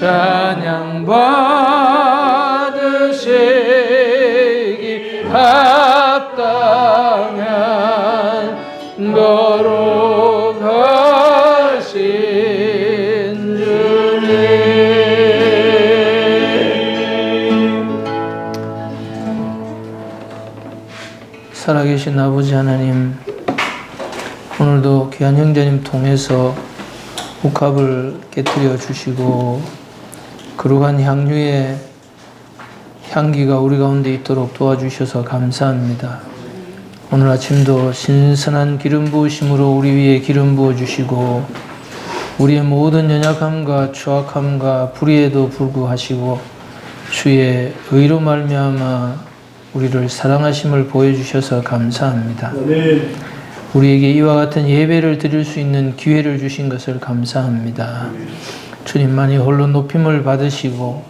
찬양 받으시기 합당한 거룩하신 주님. 살아계신 아버지 하나님, 오늘도 귀한 형제님 통해서 복합을 깨뜨려 주시고 거룩한 향유의 향기가 우리 가운데 있도록 도와주셔서 감사합니다. 오늘 아침도 신선한 기름 부으심으로 우리 위에 기름 부어주시고 우리의 모든 연약함과 추악함과 불의에도 불구하시고 주의 의로 말미암아 우리를 사랑하심을 보여주셔서 감사합니다. 우리에게 이와 같은 예배를 드릴 수 있는 기회를 주신 것을 감사합니다. 주님만이 홀로 높임을 받으시고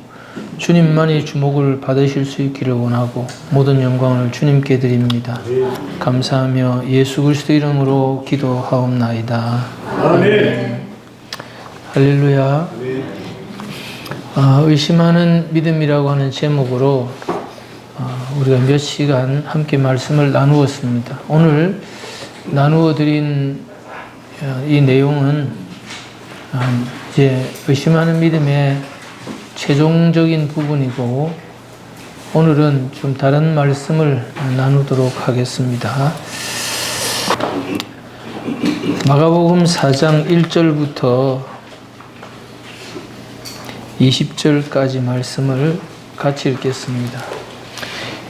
주님만이 주목을 받으실 수 있기를 원하고 모든 영광을 주님께 드립니다. 감사하며 예수 그리스도 이름으로 기도하옵나이다. 아멘. 할렐루야. 의심하는 믿음이라고 하는 제목으로 우리가 몇 시간 함께 말씀을 나누었습니다. 오늘 나누어 드린 이 내용은 이제 의심하는 믿음의 최종적인 부분이고 오늘은 좀 다른 말씀을 나누도록 하겠습니다. 마가복음 4장 1절부터 20절까지 말씀을 같이 읽겠습니다.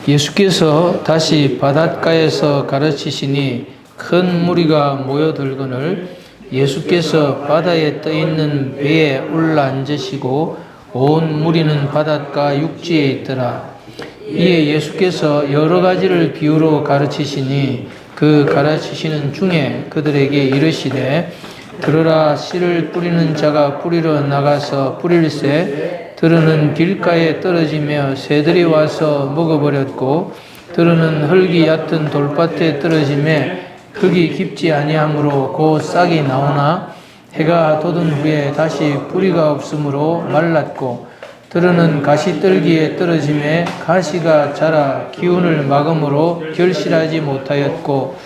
예수께서 다시 바닷가에서 가르치시니 큰 무리가 모여들거늘 예수께서 바다에 떠있는 배에 올라앉으시고 온 무리는 바닷가 육지에 있더라. 이에 예수께서 여러 가지를 비유로 가르치시니 그 가르치시는 중에 그들에게 이르시되 들으라. 씨를 뿌리는 자가 뿌리러 나가서 뿌릴새 들으는 길가에 떨어지며 새들이 와서 먹어버렸고 들으는 흙이 얕은 돌밭에 떨어지매 흙이 깊지 아니하므로 곧 싹이 나오나 해가 돋은 후에 다시 뿌리가 없으므로 말랐고 들으는 가시떨기에 떨어지매 가시가 자라 기운을 막음으로 결실하지 못하였고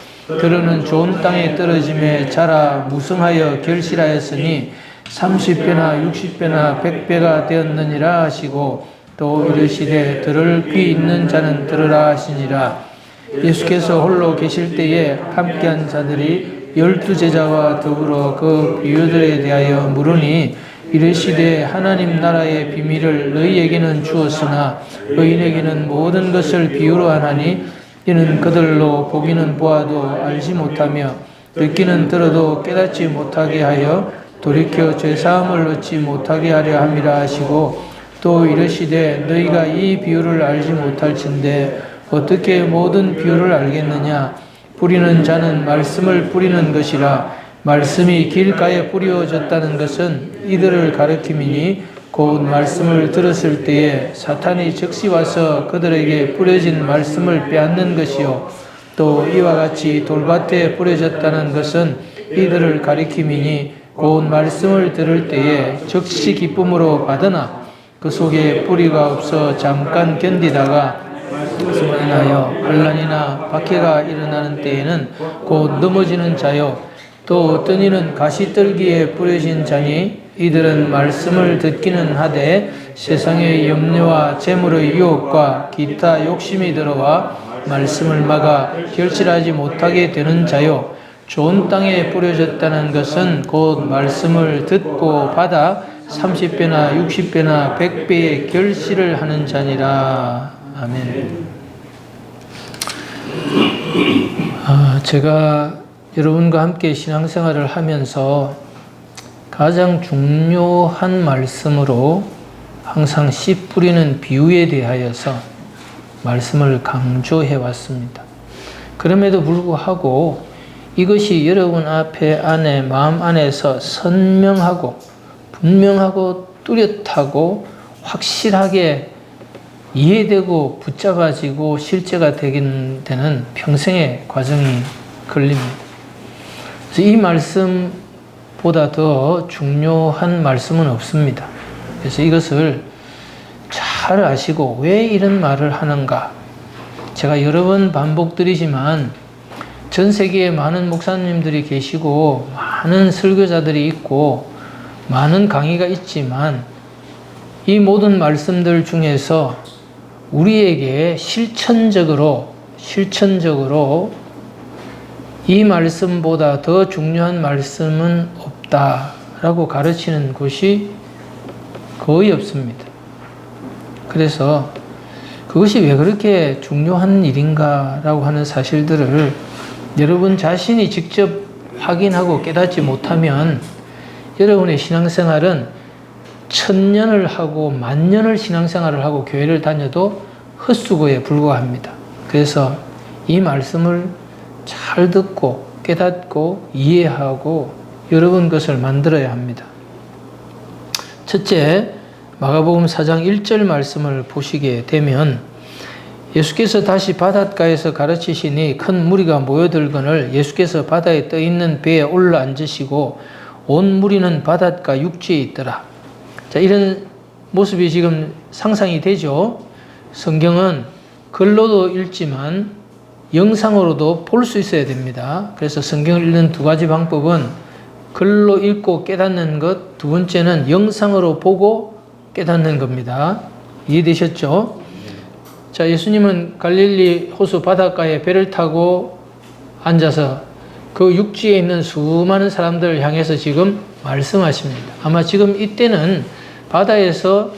들으는 좋은 땅에 떨어지매 자라 무성하여 결실하였으니 30배나 60배나 100배가 되었느니라 하시고 또 이르시되 들을 귀 있는 자는 들으라 하시니라. 예수께서 홀로 계실 때에 함께한 자들이 12제자와 더불어 그 비유들에 대하여 물으니 이르시되 하나님 나라의 비밀을 너희에게는 주었으나 의인에게는 모든 것을 비유로 하나니 이는 그들로 보기는 보아도 알지 못하며 듣기는 들어도 깨닫지 못하게 하여 돌이켜 죄사함을 얻지 못하게 하려 함이라 하시고 또 이르시되 너희가 이 비유를 알지 못할진대 어떻게 모든 비유를 알겠느냐. 뿌리는 자는 말씀을 뿌리는 것이라. 말씀이 길가에 뿌려졌다는 것은 이들을 가리킴이니 곧 말씀을 들었을 때에 사탄이 즉시 와서 그들에게 뿌려진 말씀을 빼앗는 것이요 또 이와 같이 돌밭에 뿌려졌다는 것은 이들을 가리킴이니 곧 말씀을 들을 때에 즉시 기쁨으로 받으나 그 속에 뿌리가 없어 잠깐 견디다가 수로 인하여 환난이나 박해가 일어나는 때에는 곧 넘어지는 자요 또 어떤 이는 가시떨기에 뿌려진 자니 이들은 말씀을 듣기는 하되 세상의 염려와 재물의 유혹과 기타 욕심이 들어와 말씀을 막아 결실하지 못하게 되는 자요 좋은 땅에 뿌려졌다는 것은 곧 말씀을 듣고 받아 30배나 60배나 100배의 결실을 하는 자니라. 아멘. 제가 여러분과 함께 신앙생활을 하면서 가장 중요한 말씀으로 항상 씨 뿌리는 비유에 대하여서 말씀을 강조해 왔습니다. 그럼에도 불구하고 이것이 여러분 앞에 안에 마음 안에서 선명하고 분명하고 뚜렷하고 확실하게 이해되고 붙잡아지고 실제가 되는 데는 평생의 과정이 걸립니다. 그래서 이 말씀보다 더 중요한 말씀은 없습니다. 그래서 이것을 잘 아시고 왜 이런 말을 하는가. 제가 여러 번 반복드리지만 전 세계에 많은 목사님들이 계시고 많은 설교자들이 있고 많은 강의가 있지만 이 모든 말씀들 중에서 우리에게 실천적으로 이 말씀보다 더 중요한 말씀은 없다라고 가르치는 곳이 거의 없습니다. 그래서 그것이 왜 그렇게 중요한 일인가라고 하는 사실들을 여러분 자신이 직접 확인하고 깨닫지 못하면 여러분의 신앙생활은 1000년을 하고 10,000년을 신앙생활을 하고 교회를 다녀도 헛수고에 불과합니다. 그래서 이 말씀을 잘 듣고 깨닫고 이해하고 여러분 것을 만들어야 합니다. 첫째, 마가복음 4장 1절 말씀을 보시게 되면 예수께서 다시 바닷가에서 가르치시니 큰 무리가 모여들거늘 예수께서 바다에 떠있는 배에 올라앉으시고 온 무리는 바닷가 육지에 있더라. 자, 이런 모습이 지금 상상이 되죠. 성경은 글로도 읽지만 영상으로도 볼 수 있어야 됩니다. 그래서 성경을 읽는 두 가지 방법은 글로 읽고 깨닫는 것, 두 번째는 영상으로 보고 깨닫는 겁니다. 이해되셨죠? 자, 예수님은 갈릴리 호수 바닷가에 배를 타고 앉아서 그 육지에 있는 수많은 사람들을 향해서 지금 말씀하십니다. 아마 지금 이때는 바다에서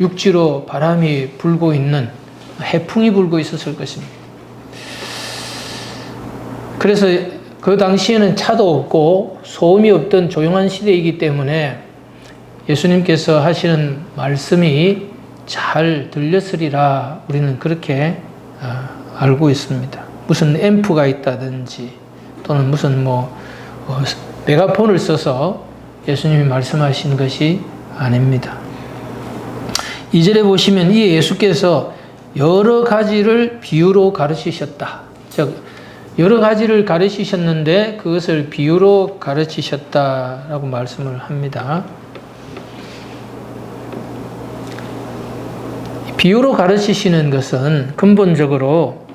육지로 바람이 불고 있는 해풍이 불고 있었을 것입니다. 그래서 그 당시에는 차도 없고 소음이 없던 조용한 시대이기 때문에 예수님께서 하시는 말씀이 잘 들렸으리라 우리는 그렇게 알고 있습니다. 무슨 앰프가 있다든지 또는 무슨 메가폰을 써서 예수님이 말씀하신 것이 아닙니다. 2절에 보시면 이에 예수께서 여러 가지를 비유로 가르치셨다. 즉 여러 가지를 가르치셨는데 그것을 비유로 가르치셨다라고 말씀을 합니다. 비유로 가르치시는 것은 근본적으로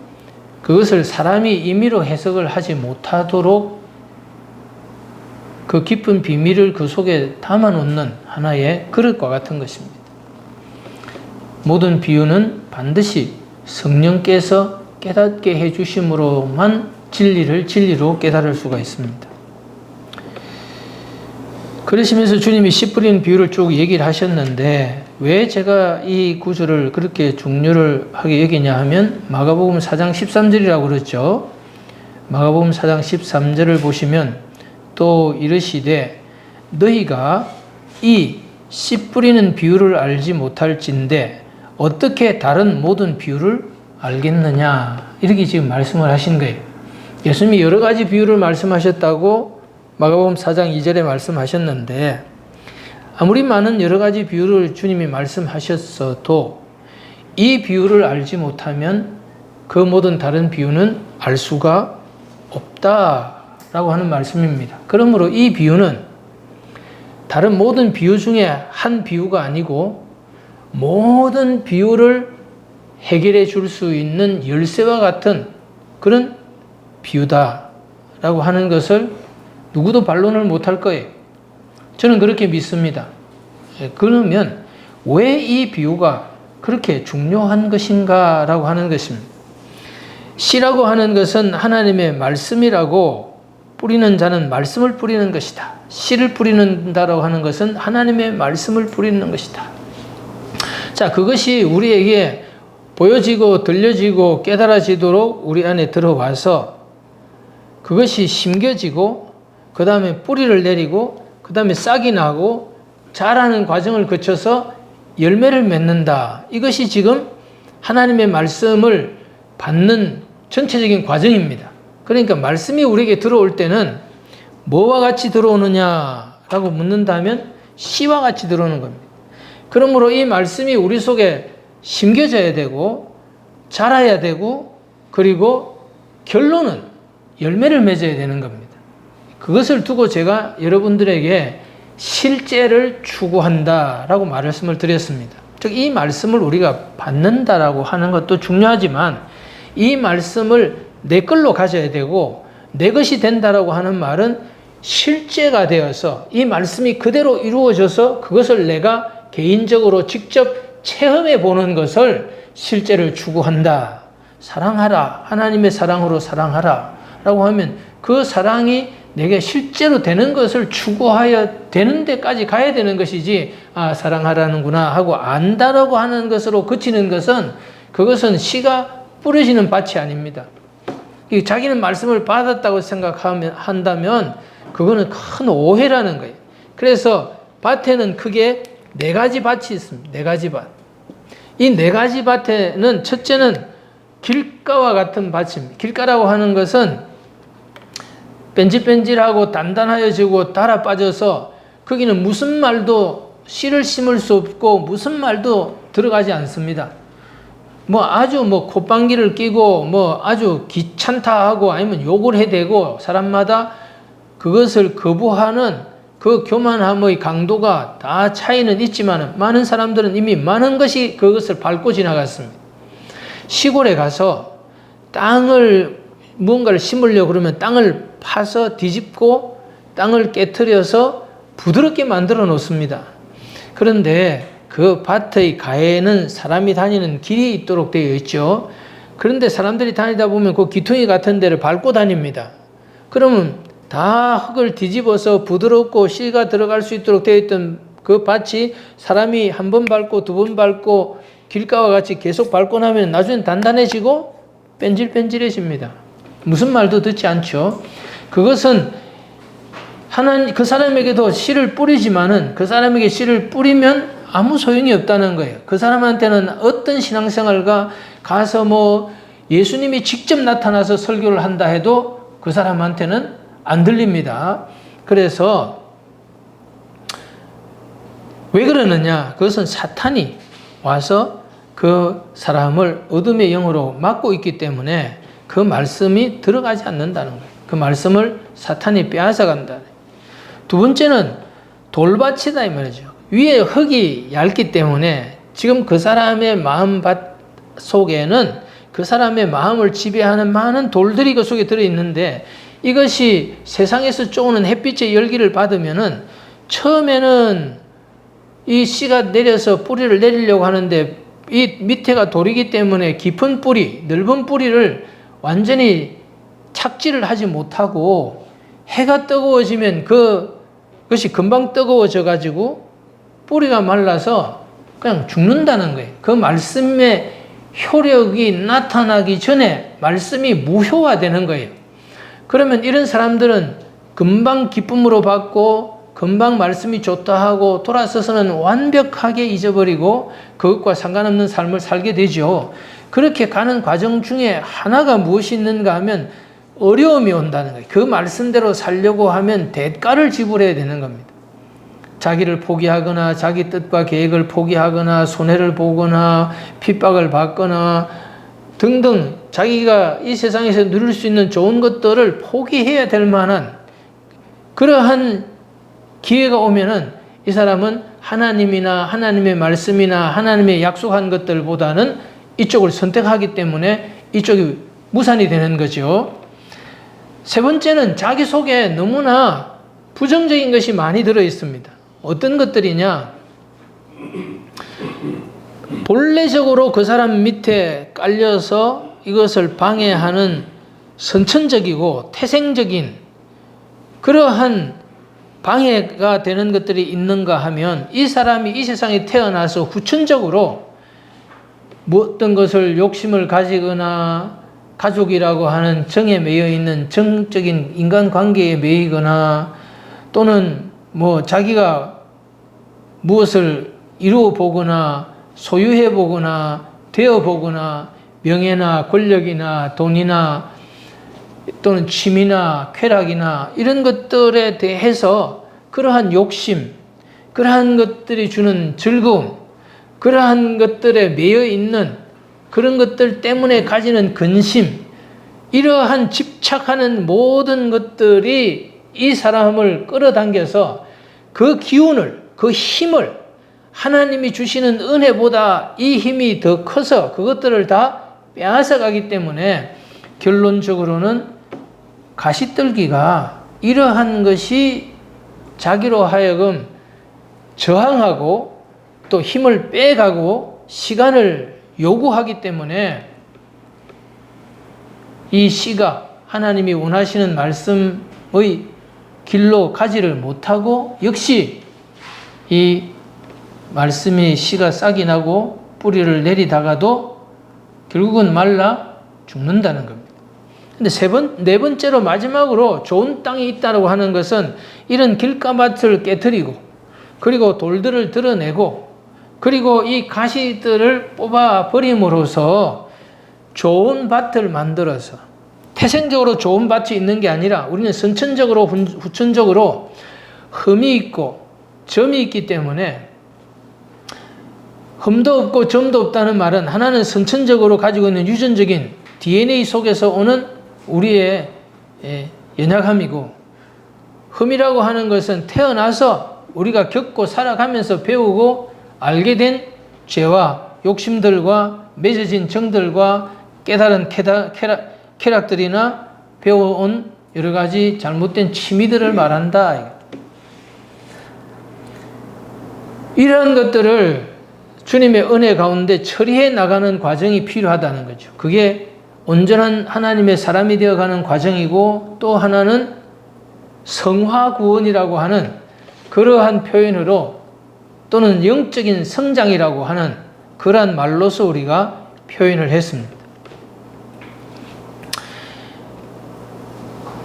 그것을 사람이 임의로 해석을 하지 못하도록 그 깊은 비밀을 그 속에 담아놓는 하나의 그릇과 같은 것입니다. 모든 비유는 반드시 성령께서 깨닫게 해주심으로만 진리를 진리로 깨달을 수가 있습니다. 그러시면서 주님이 씨 뿌리는 비유를 쭉 얘기를 하셨는데 왜 제가 이 구절을 그렇게 중요를 하게 여기냐 하면 마가복음 4장 13절이라고 그랬죠. 마가복음 4장 13절을 보시면 또 이르시되 너희가 이 씨 뿌리는 비유를 알지 못할진대 어떻게 다른 모든 비유를 알겠느냐 이렇게 지금 말씀을 하신 거예요. 예수님이 여러 가지 비유를 말씀하셨다고 마가복음 4장 2절에 말씀하셨는데 아무리 많은 여러 가지 비유를 주님이 말씀하셨어도 이 비유를 알지 못하면 그 모든 다른 비유는 알 수가 없다라고 하는 말씀입니다. 그러므로 이 비유는 다른 모든 비유 중에 한 비유가 아니고 모든 비유를 해결해 줄 수 있는 열쇠와 같은 그런 비유다라고 하는 것을 누구도 반론을 못할 거예요. 저는 그렇게 믿습니다. 그러면 왜 이 비유가 그렇게 중요한 것인가라고 하는 것입니다. 씨라고 하는 것은 하나님의 말씀이라고 뿌리는 자는 말씀을 뿌리는 것이다. 씨를 뿌리는다라고 하는 것은 하나님의 말씀을 뿌리는 것이다. 자, 그것이 우리에게 보여지고 들려지고 깨달아지도록 우리 안에 들어와서 그것이 심겨지고 그 다음에 뿌리를 내리고 그 다음에 싹이 나고 자라는 과정을 거쳐서 열매를 맺는다. 이것이 지금 하나님의 말씀을 받는 전체적인 과정입니다. 그러니까 말씀이 우리에게 들어올 때는 뭐와 같이 들어오느냐라고 묻는다면 씨와 같이 들어오는 겁니다. 그러므로 이 말씀이 우리 속에 심겨져야 되고 자라야 되고 그리고 결론은 열매를 맺어야 되는 겁니다. 그것을 두고 제가 여러분들에게 실제를 추구한다라고 말씀을 드렸습니다. 즉 이 말씀을 우리가 받는다라고 하는 것도 중요하지만 이 말씀을 내 걸로 가져야 되고 내 것이 된다라고 하는 말은 실제가 되어서 이 말씀이 그대로 이루어져서 그것을 내가 개인적으로 직접 체험해 보는 것을 실제를 추구한다. 사랑하라. 하나님의 사랑으로 사랑하라. 라고 하면 그 사랑이 내게 실제로 되는 것을 추구하여 되는 데까지 가야 되는 것이지, 아, 사랑하라는구나 하고 안다라고 하는 것으로 그치는 것은 그것은 씨가 뿌려지는 밭이 아닙니다. 자기는 말씀을 받았다고 한다면 그거는 큰 오해라는 거예요. 그래서 밭에는 크게 4가지 밭이 있습니다. 4가지 밭. 이 4가지 밭에는 첫째는 길가와 같은 밭입니다. 길가라고 하는 것은 뺀질뺀질하고 단단하여지고 달아 빠져서 거기는 무슨 말도 씨를 심을 수 없고 무슨 말도 들어가지 않습니다. 아주 콧방귀를 끼고 아주 귀찮다 하고 아니면 욕을 해대고 사람마다 그것을 거부하는 그 교만함의 강도가 다 차이는 있지만 많은 사람들은 이미 많은 것이 그것을 밟고 지나갔습니다. 시골에 가서 무언가를 심으려고 그러면 땅을 파서 뒤집고 땅을 깨트려서 부드럽게 만들어 놓습니다. 그런데 그 밭의 가에는 사람이 다니는 길이 있도록 되어 있죠. 그런데 사람들이 다니다 보면 그 기퉁이 같은 데를 밟고 다닙니다. 그러면 다 흙을 뒤집어서 부드럽고 씨가 들어갈 수 있도록 되어 있던 그 밭이 사람이 한 번 밟고 2번 밟고 길가와 같이 계속 밟고 나면 나중엔 단단해지고 뺀질뺀질해집니다. 무슨 말도 듣지 않죠. 그것은 그 사람에게도 씨를 뿌리지만은 그 사람에게 씨를 뿌리면 아무 소용이 없다는 거예요. 그 사람한테는 어떤 신앙생활가 가서 예수님이 직접 나타나서 설교를 한다 해도 그 사람한테는 안 들립니다. 그래서 왜 그러느냐? 그것은 사탄이 와서 그 사람을 어둠의 영으로 막고 있기 때문에 그 말씀이 들어가지 않는다는 거예요. 그 말씀을 사탄이 빼앗아 간다. 두 번째는 돌밭이다 이 말이죠. 위에 흙이 얇기 때문에 지금 그 사람의 마음밭 속에는 그 사람의 마음을 지배하는 많은 돌들이 그 속에 들어있는데 이것이 세상에서 쪼는 햇빛의 열기를 받으면은 처음에는 이 씨가 내려서 뿌리를 내리려고 하는데 이 밑에가 돌이기 때문에 깊은 뿌리, 넓은 뿌리를 완전히 착지를 하지 못하고 해가 뜨거워지면 그것이 금방 뜨거워져 가지고 뿌리가 말라서 그냥 죽는다는 거예요. 그 말씀의 효력이 나타나기 전에 말씀이 무효화되는 거예요. 그러면 이런 사람들은 금방 기쁨으로 받고 금방 말씀이 좋다 하고 돌아서서는 완벽하게 잊어버리고 그것과 상관없는 삶을 살게 되죠. 그렇게 가는 과정 중에 하나가 무엇이 있는가 하면 어려움이 온다는 거예요. 그 말씀대로 살려고 하면 대가를 지불해야 되는 겁니다. 자기를 포기하거나 자기 뜻과 계획을 포기하거나 손해를 보거나 핍박을 받거나 등등 자기가 이 세상에서 누릴 수 있는 좋은 것들을 포기해야 될 만한 그러한 기회가 오면은 이 사람은 하나님이나 하나님의 말씀이나 하나님의 약속한 것들보다는 이쪽을 선택하기 때문에 이쪽이 무산이 되는 거죠. 세 번째는 자기 속에 너무나 부정적인 것이 많이 들어 있습니다. 어떤 것들이냐? 본래적으로 그 사람 밑에 깔려서 이것을 방해하는 선천적이고 태생적인 그러한 방해가 되는 것들이 있는가 하면 이 사람이 이 세상에 태어나서 후천적으로 어떤 것을 욕심을 가지거나 가족이라고 하는 정에 매여 있는 정적인 인간관계에 매이거나 또는 자기가 무엇을 이루어 보거나 소유해 보거나 되어 보거나 명예나 권력이나 돈이나 또는 취미나 쾌락이나 이런 것들에 대해서 그러한 욕심, 그러한 것들이 주는 즐거움, 그러한 것들에 매여 있는 그런 것들 때문에 가지는 근심, 이러한 집착하는 모든 것들이 이 사람을 끌어당겨서 그 기운을, 그 힘을 하나님이 주시는 은혜보다 이 힘이 더 커서 그것들을 다 빼앗아 가기 때문에 결론적으로는 가시떨기가 이러한 것이 자기로 하여금 저항하고 또 힘을 빼가고 시간을 요구하기 때문에 이 씨가 하나님이 원하시는 말씀의 길로 가지를 못하고 역시 이 말씀이 씨가 싹이 나고 뿌리를 내리다가도 결국은 말라 죽는다는 겁니다. 근데 네 번째로 마지막으로 좋은 땅이 있다고 하는 것은 이런 길가밭을 깨뜨리고 그리고 돌들을 드러내고 그리고 이 가시들을 뽑아 버림으로써 좋은 밭을 만들어서 태생적으로 좋은 밭이 있는 게 아니라 우리는 선천적으로 후천적으로 흠이 있고 점이 있기 때문에 흠도 없고 점도 없다는 말은 하나는 선천적으로 가지고 있는 유전적인 DNA 속에서 오는 우리의 연약함이고 흠이라고 하는 것은 태어나서 우리가 겪고 살아가면서 배우고 알게 된 죄와 욕심들과 맺어진 정들과 깨달은 쾌락들이나 배워온 여러 가지 잘못된 취미들을 말한다. 이러한 것들을 주님의 은혜 가운데 처리해 나가는 과정이 필요하다는 거죠. 그게 온전한 하나님의 사람이 되어가는 과정이고 또 하나는 성화구원이라고 하는 그러한 표현으로 또는 영적인 성장이라고 하는 그러한 말로서 우리가 표현을 했습니다.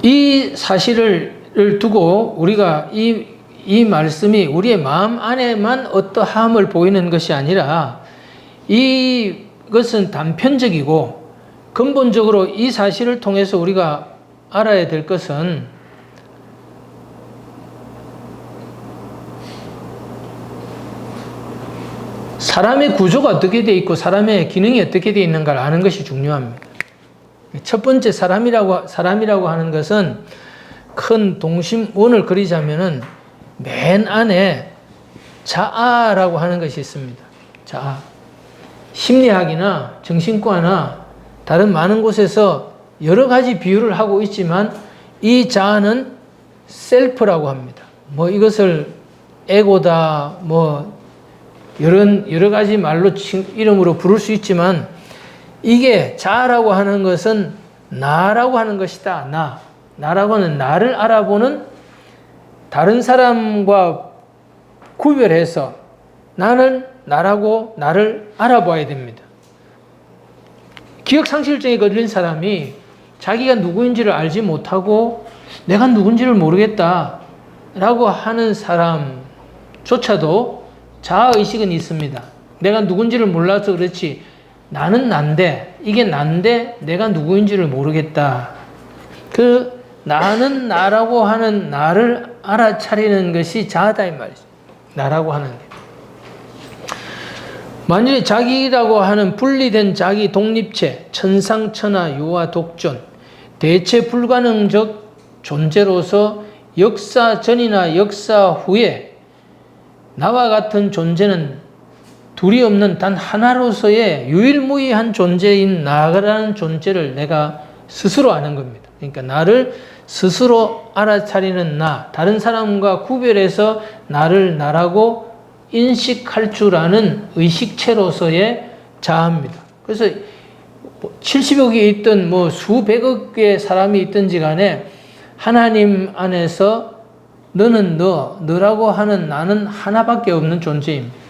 이 사실을 두고 우리가 이 말씀이 우리의 마음 안에만 어떠함을 보이는 것이 아니라 이것은 단편적이고 근본적으로 이 사실을 통해서 우리가 알아야 될 것은 사람의 구조가 어떻게 되어 있고 사람의 기능이 어떻게 되어 있는가를 아는 것이 중요합니다. 첫 번째 사람이라고 하는 것은 큰 동심원을 그리자면은 맨 안에 자아라고 하는 것이 있습니다. 자아. 심리학이나 정신과나 다른 많은 곳에서 여러 가지 비유를 하고 있지만 이 자아는 셀프라고 합니다. 뭐 이것을 에고다, 뭐 여러 가지 말로 이름으로 부를 수 있지만 이게 자아라고 하는 것은 나라고 하는 것이다. 나라고 하는 나를 알아보는 다른 사람과 구별해서 나는 나라고 나를 알아봐야 됩니다. 기억상실증에 걸린 사람이 자기가 누구인지를 알지 못하고 내가 누군지를 모르겠다라고 하는 사람조차도 자아의식은 있습니다. 내가 누군지를 몰라서 그렇지 나는 난데 이게 난데 내가 누구인지를 모르겠다. 그 나는 나라고 하는 나를 알아차리는 것이 자아다 이 말이죠. 나라고 하는 게. 만일에 자기라고 하는 분리된 자기 독립체, 천상천하 유아 독존, 대체 불가능적 존재로서 역사 전이나 역사 후에 나와 같은 존재는 둘이 없는 단 하나로서의 유일무이한 존재인 나라는 존재를 내가 스스로 아는 겁니다. 그러니까 나를 스스로 알아차리는 나, 다른 사람과 구별해서 나를 나라고 인식할 줄 아는 의식체로서의 자아입니다. 그래서 70억 개 있든 뭐 수백억 개의 사람이 있든지 간에 하나님 안에서 너는 너라고 하는 나는 하나밖에 없는 존재입니다.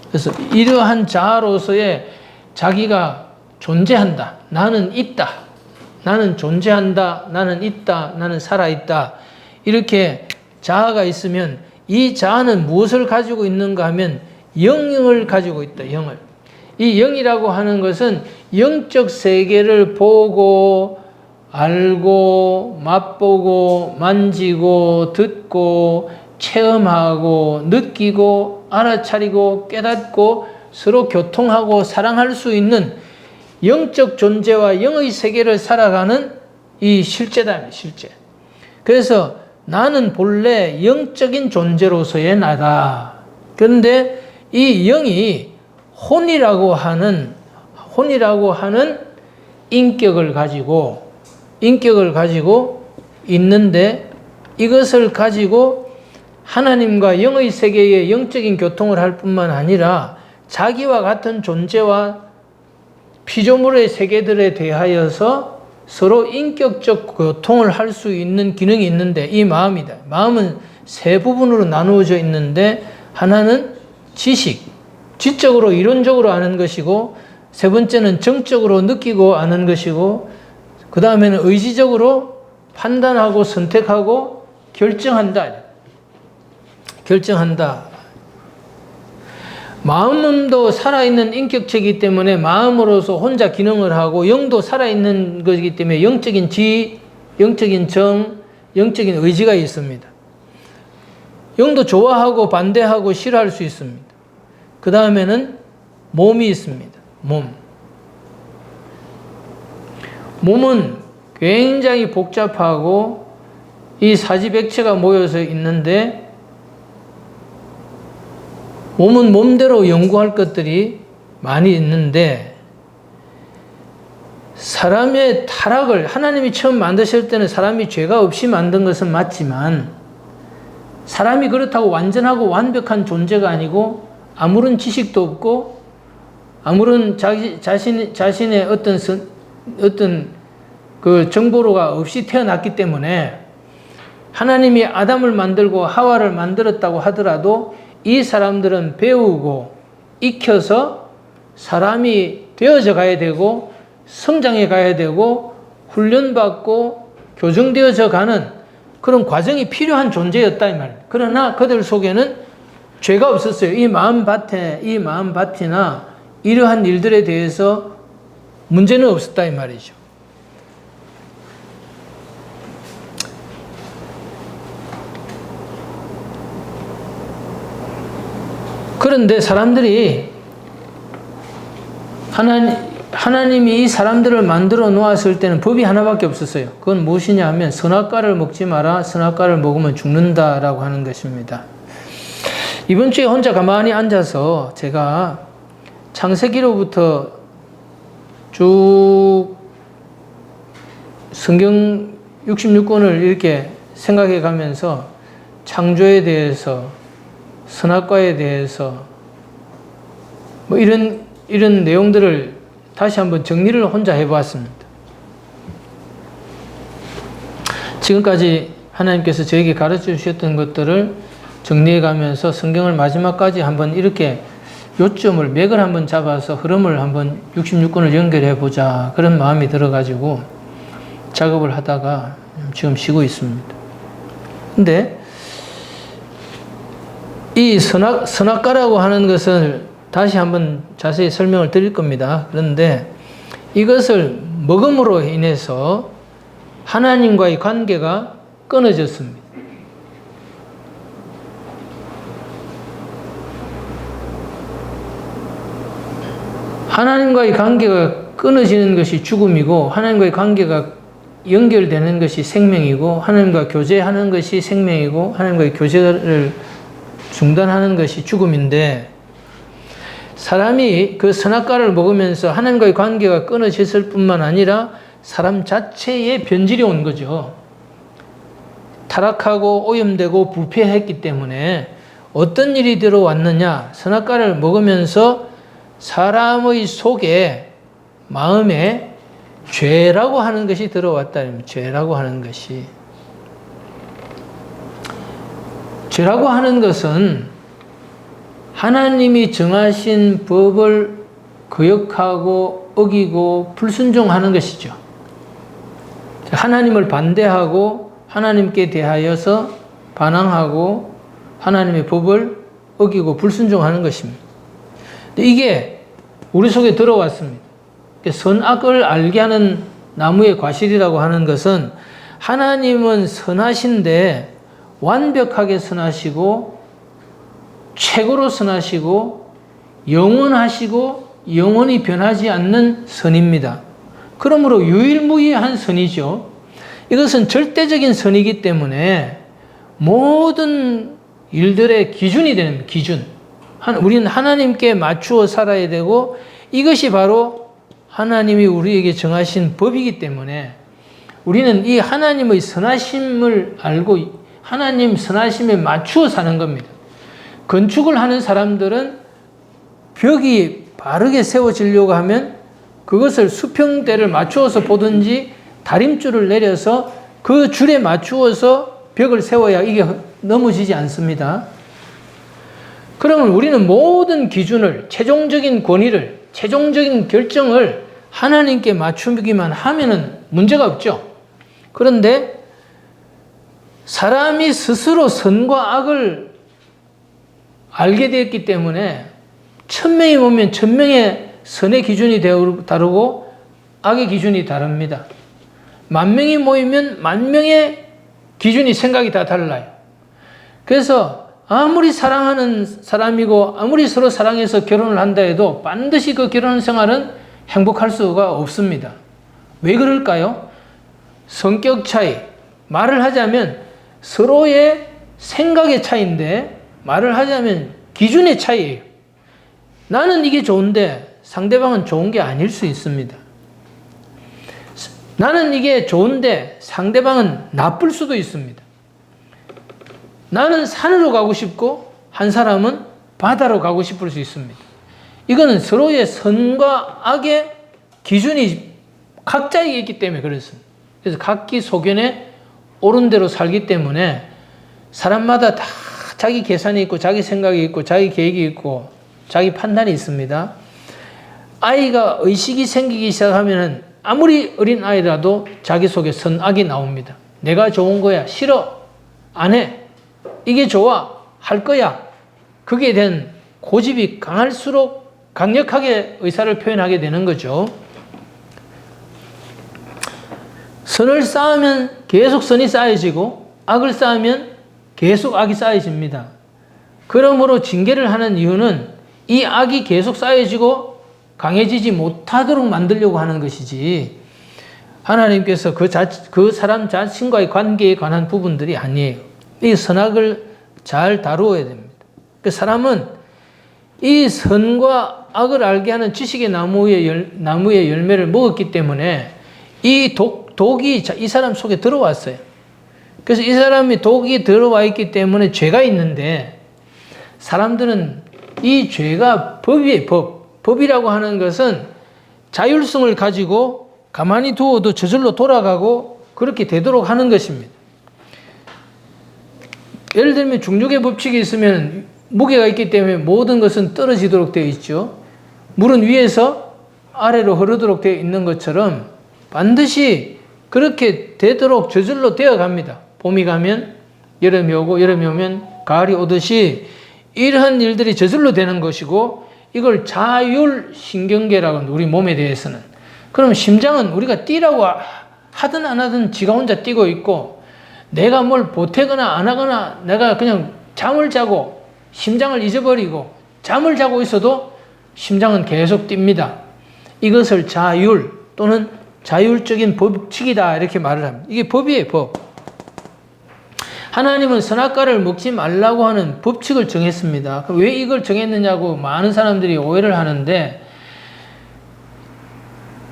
그래서 이러한 자아로서의 자기가 존재한다. 나는 있다. 나는 존재한다. 나는 있다. 나는 살아있다. 이렇게 자아가 있으면 이 자아는 무엇을 가지고 있는가 하면 영을 가지고 있다. 영을. 이 영이라고 하는 것은 영적 세계를 보고 알고 맛보고 만지고 듣고 체험하고 느끼고 알아차리고 깨닫고 서로 교통하고 사랑할 수 있는 영적 존재와 영의 세계를 살아가는 이 실제다. 실제. 그래서 나는 본래 영적인 존재로서의 나다. 그런데 이 영이 혼이라고 하는 인격을 가지고 있는데, 이것을 가지고 하나님과 영의 세계의 영적인 교통을 할 뿐만 아니라 자기와 같은 존재와 피조물의 세계들에 대하여서 서로 인격적 교통을 할 수 있는 기능이 있는데, 이 마음이다. 마음은 세 부분으로 나누어져 있는데, 하나는 지적으로 이론적으로 아는 것이고, 세 번째는 정적으로 느끼고 아는 것이고, 그 다음에는 의지적으로 판단하고 선택하고 결정한다. 마음도 살아있는 인격체이기 때문에 마음으로서 혼자 기능을 하고, 영도 살아있는 것이기 때문에 영적인 지, 영적인 정, 영적인 의지가 있습니다. 영도 좋아하고 반대하고 싫어할 수 있습니다. 그 다음에는 몸이 있습니다. 몸은 굉장히 복잡하고 이 사지백체가 모여서 있는데, 몸은 몸대로 연구할 것들이 많이 있는데, 사람의 타락을 하나님이 처음 만드실 때는 사람이 죄가 없이 만든 것은 맞지만, 사람이 그렇다고 완전하고 완벽한 존재가 아니고 아무런 지식도 없고 아무런 자신의 어떤 그 정보로가 없이 태어났기 때문에, 하나님이 아담을 만들고 하와를 만들었다고 하더라도 이 사람들은 배우고 익혀서 사람이 되어져 가야 되고 성장해 가야 되고 훈련받고 교정되어져 가는 그런 과정이 필요한 존재였다 이 말이에요. 그러나 그들 속에는 죄가 없었어요. 이 마음밭이나 이러한 일들에 대해서 문제는 없었다 이 말이죠. 그런데 사람들이 하나님이 이 사람들을 만들어 놓았을 때는 법이 하나밖에 없었어요. 그건 무엇이냐 하면 선악과를 먹지 마라. 선악과를 먹으면 죽는다라고 하는 것입니다. 이번 주에 혼자 가만히 앉아서 제가 창세기로부터 쭉 성경 66권을 이렇게 생각해 가면서 창조에 대해서, 선악과에 대해서 뭐 이런 내용들을 다시 한번 정리를 혼자 해보았습니다. 지금까지 하나님께서 저에게 가르쳐 주셨던 것들을 정리해 가면서 성경을 마지막까지 한번 이렇게 요점을, 맥을 한번 잡아서 흐름을 한번 66권을 연결해 보자, 그런 마음이 들어가지고 작업을 하다가 지금 쉬고 있습니다. 근데 이 선악과라고 하는 것을 다시 한번 자세히 설명을 드릴 겁니다. 그런데 이것을 먹음으로 인해서 하나님과의 관계가 끊어졌습니다. 하나님과의 관계가 끊어지는 것이 죽음이고, 하나님과의 관계가 연결되는 것이 생명이고, 하나님과 교제하는 것이 생명이고, 하나님과의 교제를 중단하는 것이 죽음인데, 사람이 그 선악과를 먹으면서 하나님과의 관계가 끊어졌을 뿐만 아니라 사람 자체에 변질이 온 거죠. 타락하고 오염되고 부패했기 때문에 어떤 일이 들어왔느냐, 선악과를 먹으면서 사람의 속에, 마음에 죄라고 하는 것이 들어왔다. 죄라고 하는 것이. 죄라고 하는 것은 하나님이 정하신 법을 거역하고 어기고 불순종하는 것이죠. 하나님을 반대하고 하나님께 대하여서 반항하고 하나님의 법을 어기고 불순종하는 것입니다. 이게 우리 속에 들어왔습니다. 선악을 알게 하는 나무의 과실이라고 하는 것은, 하나님은 선하신데 완벽하게 선하시고 최고로 선하시고 영원하시고 영원히 변하지 않는 선입니다. 그러므로 유일무이한 선이죠. 이것은 절대적인 선이기 때문에 모든 일들의 기준이 되는 기준. 우리는 하나님께 맞추어 살아야 되고 이것이 바로 하나님이 우리에게 정하신 법이기 때문에 우리는 이 하나님의 선하심을 알고 하나님 선하심에 맞추어 사는 겁니다. 건축을 하는 사람들은 벽이 바르게 세워지려고 하면 그것을 수평대를 맞추어서 보든지 다림줄을 내려서 그 줄에 맞추어서 벽을 세워야 이게 넘어지지 않습니다. 그러면 우리는 모든 기준을, 최종적인 권위를, 최종적인 결정을 하나님께 맞추기만 하면은 문제가 없죠. 그런데 사람이 스스로 선과 악을 알게 되었기 때문에 1000명이 모이면 1000명의 선의 기준이 다르고 악의 기준이 다릅니다. 10,000명이 모이면 10,000명의 기준이 생각이 다 달라요. 그래서 아무리 사랑하는 사람이고 아무리 서로 사랑해서 결혼을 한다 해도 반드시 그 결혼 생활은 행복할 수가 없습니다. 왜 그럴까요? 성격 차이, 말을 하자면 서로의 생각의 차이인데 말을 하자면 기준의 차이예요. 나는 이게 좋은데 상대방은 좋은 게 아닐 수 있습니다. 나는 이게 좋은데 상대방은 나쁠 수도 있습니다. 나는 산으로 가고 싶고 한 사람은 바다로 가고 싶을 수 있습니다. 이거는 서로의 선과 악의 기준이 각자에게 있기 때문에 그렇습니다. 그래서 각기 소견에 옳은 대로 살기 때문에 사람마다 다 자기 계산이 있고 자기 생각이 있고 자기 계획이 있고 자기 판단이 있습니다. 아이가 의식이 생기기 시작하면 아무리 어린 아이라도 자기 속에 선악이 나옵니다. 내가 좋은 거야, 싫어, 안 해, 이게 좋아, 할 거야. 거기에 대한 고집이 강할수록 강력하게 의사를 표현하게 되는 거죠. 선을 쌓으면 계속 선이 쌓여지고 악을 쌓으면 계속 악이 쌓여집니다. 그러므로 징계를 하는 이유는 이 악이 계속 쌓여지고 강해지지 못하도록 만들려고 하는 것이지 하나님께서 그 사람 자신과의 관계에 관한 부분들이 아니에요. 이 선악을 잘 다루어야 됩니다. 그 사람은 이 선과 악을 알게 하는 지식의 나무의 열매를 먹었기 때문에 이 독이 이 사람 속에 들어왔어요. 그래서 이 사람이 독이 들어와 있기 때문에 죄가 있는데 사람들은 이 죄가 법이에요. 법이라고 하는 것은 자율성을 가지고 가만히 두어도 저절로 돌아가고 그렇게 되도록 하는 것입니다. 예를 들면 중력의 법칙이 있으면 무게가 있기 때문에 모든 것은 떨어지도록 되어 있죠. 물은 위에서 아래로 흐르도록 되어 있는 것처럼 반드시 그렇게 되도록 저절로 되어 갑니다. 봄이 가면 여름이 오고 여름이 오면 가을이 오듯이 이러한 일들이 저절로 되는 것이고 이걸 자율신경계라고 합니다. 우리 몸에 대해서는. 그럼 심장은 우리가 뛰라고 하든 안 하든 지가 혼자 뛰고 있고 내가 뭘 보태거나 안 하거나 내가 그냥 잠을 자고 심장을 잊어버리고 잠을 자고 있어도 심장은 계속 뜁니다. 이것을 자율 또는 자율적인 법칙이다 이렇게 말을 합니다. 이게 법이에요, 법. 하나님은 선악과를 먹지 말라고 하는 법칙을 정했습니다. 왜 이걸 정했느냐고 많은 사람들이 오해를 하는데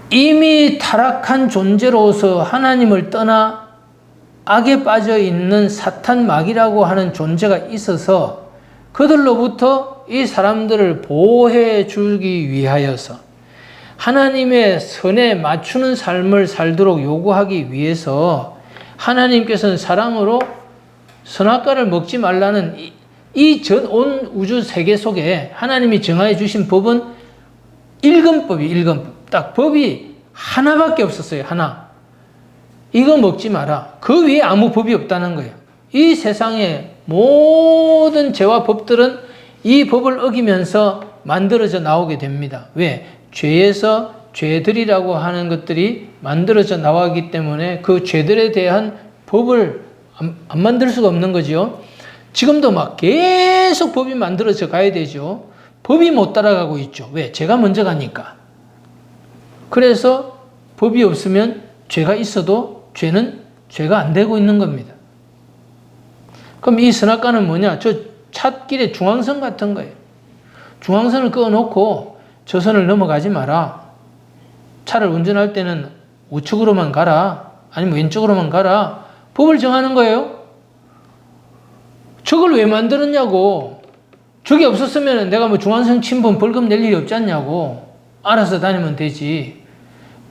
이미 타락한 존재로서 하나님을 떠나 악에 빠져 있는 사탄 마귀라고 하는 존재가 있어서 그들로부터 이 사람들을 보호해 주기 위하여서 하나님의 선에 맞추는 삶을 살도록 요구하기 위해서 하나님께서는 사랑으로 선악과를 먹지 말라는 이 전 온 우주 세계 속에 하나님이 정하여 주신 법은 일권법. 딱 법이 하나밖에 없었어요. 하나. 이거 먹지 마라. 그 위에 아무 법이 없다는 거예요. 이 세상의 모든 죄와 법들은 이 법을 어기면서 만들어져 나오게 됩니다. 왜? 죄에서 죄들이라고 하는 것들이 만들어져 나왔기 때문에 그 죄들에 대한 법을 안 만들 수가 없는 거죠. 지금도 막 계속 법이 만들어져 가야 되죠. 법이 못 따라가고 있죠. 왜? 죄가 먼저 가니까. 그래서 법이 없으면 죄가 있어도 죄는 죄가 안 되고 있는 겁니다. 그럼 이 선악과는 뭐냐? 저 찻길의 중앙선 같은 거예요. 중앙선을 그어놓고 저 선을 넘어가지 마라. 차를 운전할 때는 우측으로만 가라. 아니면 왼쪽으로만 가라. 법을 정하는 거예요. 저걸 왜 만들었냐고. 저게 없었으면 내가 뭐 중앙선 침범 벌금 낼 일이 없지 않냐고. 알아서 다니면 되지.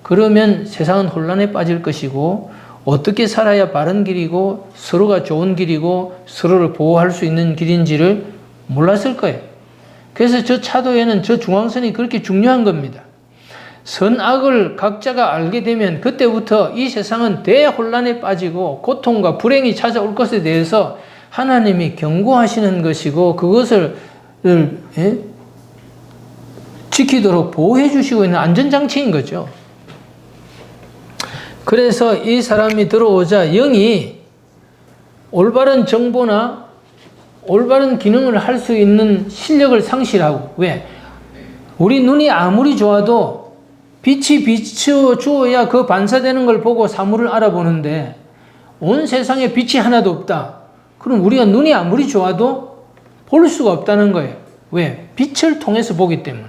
그러면 세상은 혼란에 빠질 것이고 어떻게 살아야 바른 길이고 서로가 좋은 길이고 서로를 보호할 수 있는 길인지를 몰랐을 거예요. 그래서 저 차도에는 저 중앙선이 그렇게 중요한 겁니다. 선악을 각자가 알게 되면 그때부터 이 세상은 대혼란에 빠지고 고통과 불행이 찾아올 것에 대해서 하나님이 경고하시는 것이고 그것을 지키도록 보호해 주시고 있는 안전장치인 거죠. 그래서 이 사람이 들어오자 영이 올바른 정보나 올바른 기능을 할 수 있는 실력을 상실하고, 왜? 우리 눈이 아무리 좋아도 빛이 비춰주어야 그 반사되는 걸 보고 사물을 알아보는데 온 세상에 빛이 하나도 없다. 그럼 우리가 눈이 아무리 좋아도 볼 수가 없다는 거예요. 왜? 빛을 통해서 보기 때문에.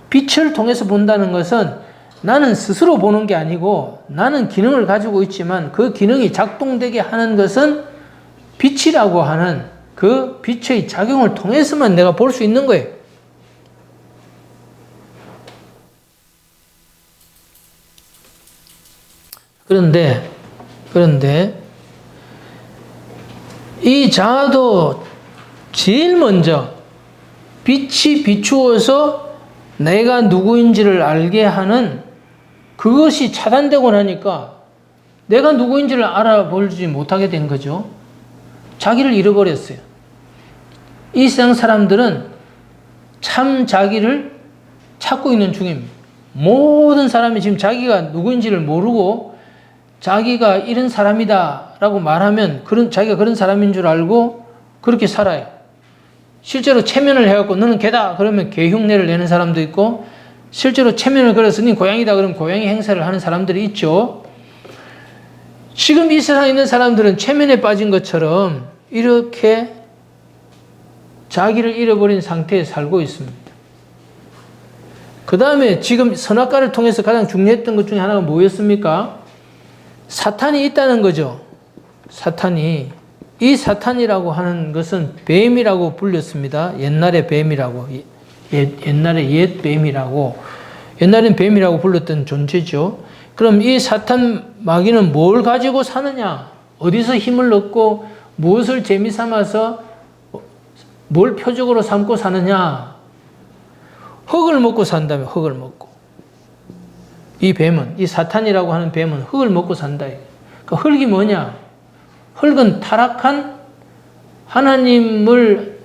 빛을 통해서 본다는 것은 나는 스스로 보는 게 아니고 나는 기능을 가지고 있지만 그 기능이 작동되게 하는 것은 빛이라고 하는 그 빛의 작용을 통해서만 내가 볼 수 있는 거예요. 그런데 이 자아도 제일 먼저 빛이 비추어서 내가 누구인지를 알게 하는 그것이 차단되고 나니까 내가 누구인지를 알아보지 못하게 된 거죠. 자기를 잃어버렸어요. 이 세상 사람들은 참 자기를 찾고 있는 중입니다. 모든 사람이 지금 자기가 누구인지를 모르고 자기가 이런 사람이다 라고 말하면 자기가 그런 사람인 줄 알고 그렇게 살아요. 실제로 체면을 해갖고 너는 개다 그러면 개 흉내를 내는 사람도 있고, 실제로 체면을 걸었으니 고양이다 그러면 고양이 행세를 하는 사람들이 있죠. 지금 이 세상에 있는 사람들은 체면에 빠진 것처럼 이렇게 자기를 잃어버린 상태에 살고 있습니다. 그 다음에 지금 선악과를 통해서 가장 중요했던 것 중에 하나가 뭐였습니까? 사탄이 있다는 거죠. 사탄이. 이 사탄이라고 하는 것은 뱀이라고 불렸습니다. 옛날에 뱀이라고. 옛날에 옛 뱀이라고. 옛날엔 뱀이라고 불렀던 존재죠. 그럼 이 사탄 마귀는 뭘 가지고 사느냐? 어디서 힘을 얻고 무엇을 재미삼아서 뭘 표적으로 삼고 사느냐? 흙을 먹고 산다며, 흙을 먹고. 이 뱀은, 이 사탄이라고 하는 뱀은 흙을 먹고 산다. 그 흙이 뭐냐? 흙은 타락한 하나님을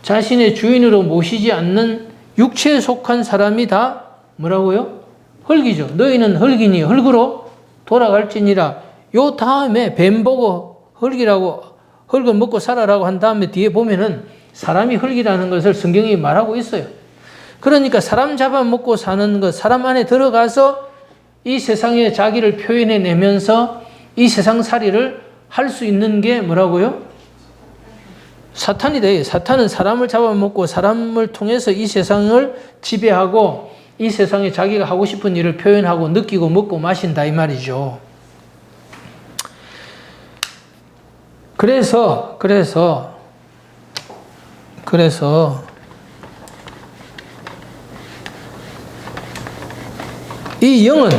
자신의 주인으로 모시지 않는 육체에 속한 사람이 다 뭐라고요? 흙이죠. 너희는 흙이니 흙으로 돌아갈지니라. 요 다음에 뱀 보고 흙이라고, 흙을 먹고 살아라고 한 다음에 뒤에 보면은 사람이 흙이라는 것을 성경이 말하고 있어요. 그러니까 사람 잡아먹고 사는 것, 사람 안에 들어가서 이 세상에 자기를 표현해 내면서 이 세상 살이를 할 수 있는 게 뭐라고요? 사탄이다. 사탄은 사람을 잡아먹고 사람을 통해서 이 세상을 지배하고 이 세상에 자기가 하고 싶은 일을 표현하고 느끼고 먹고 마신다 이 말이죠. 그래서 이 영은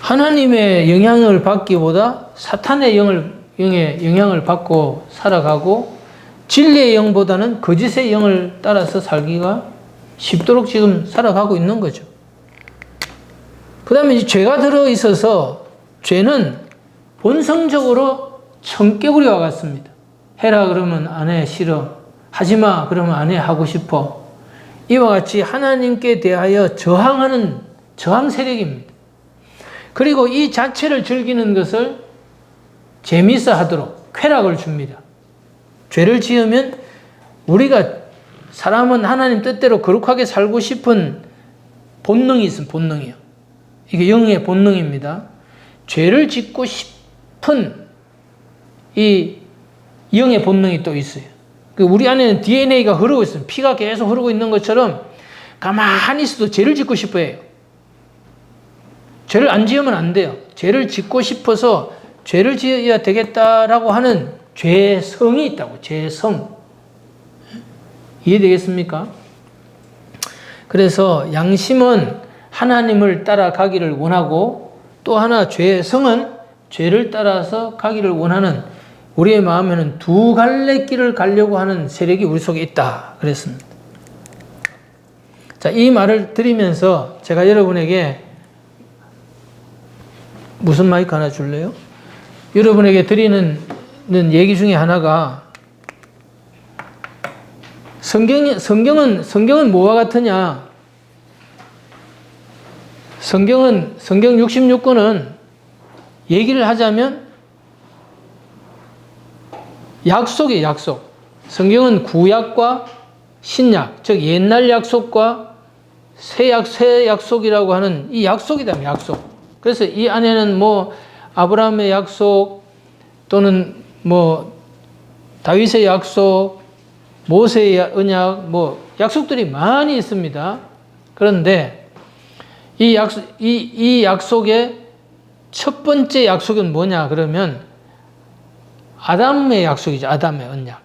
하나님의 영향을 받기보다 사탄의 영의 영향을 받고 살아가고 진리의 영보다는 거짓의 영을 따라서 살기가 쉽도록 지금 살아가고 있는 거죠. 그 다음에 죄가 들어있어서 죄는 본성적으로 청개구리와 같습니다. 해라 그러면 안 해, 싫어. 하지마 그러면 안 해, 하고 싶어. 이와 같이 하나님께 대하여 저항하는 저항 세력입니다. 그리고 이 자체를 즐기는 것을 재미있어 하도록 쾌락을 줍니다. 죄를 지으면 우리가 사람은 하나님 뜻대로 거룩하게 살고 싶은 본능이 있습니다. 본능이요. 이게 영의 본능입니다. 죄를 짓고 싶은 이 영의 본능이 또 있어요. 우리 안에는 DNA가 흐르고 있어요. 피가 계속 흐르고 있는 것처럼 가만히 있어도 죄를 짓고 싶어 해요. 죄를 안 지으면 안 돼요. 죄를 짓고 싶어서 죄를 지어야 되겠다라고 하는 죄성이 있다고. 죄성. 이해되겠습니까? 그래서 양심은 하나님을 따라가기를 원하고 또 하나 죄성은 죄를 따라서 가기를 원하는 우리의 마음에는 두 갈래 길을 가려고 하는 세력이 우리 속에 있다. 그랬습니다. 자, 이 말을 드리면서 제가 여러분에게 무슨 마이크 하나 줄래요? 여러분에게 드리는 얘기 중에 하나가 성경은 뭐와 같으냐? 성경 66권은 얘기를 하자면 약속이에요, 약속. 성경은 구약과 신약, 즉 옛날 약속과 새 약속이라고 하는 이 약속이다, 약속. 그래서 이 안에는 뭐 아브라함의 약속 또는 뭐 다윗의 약속, 모세의 언약, 뭐 약속들이 많이 있습니다. 그런데 이 약속의 첫 번째 약속은 뭐냐 그러면 아담의 약속이죠. 아담의 언약.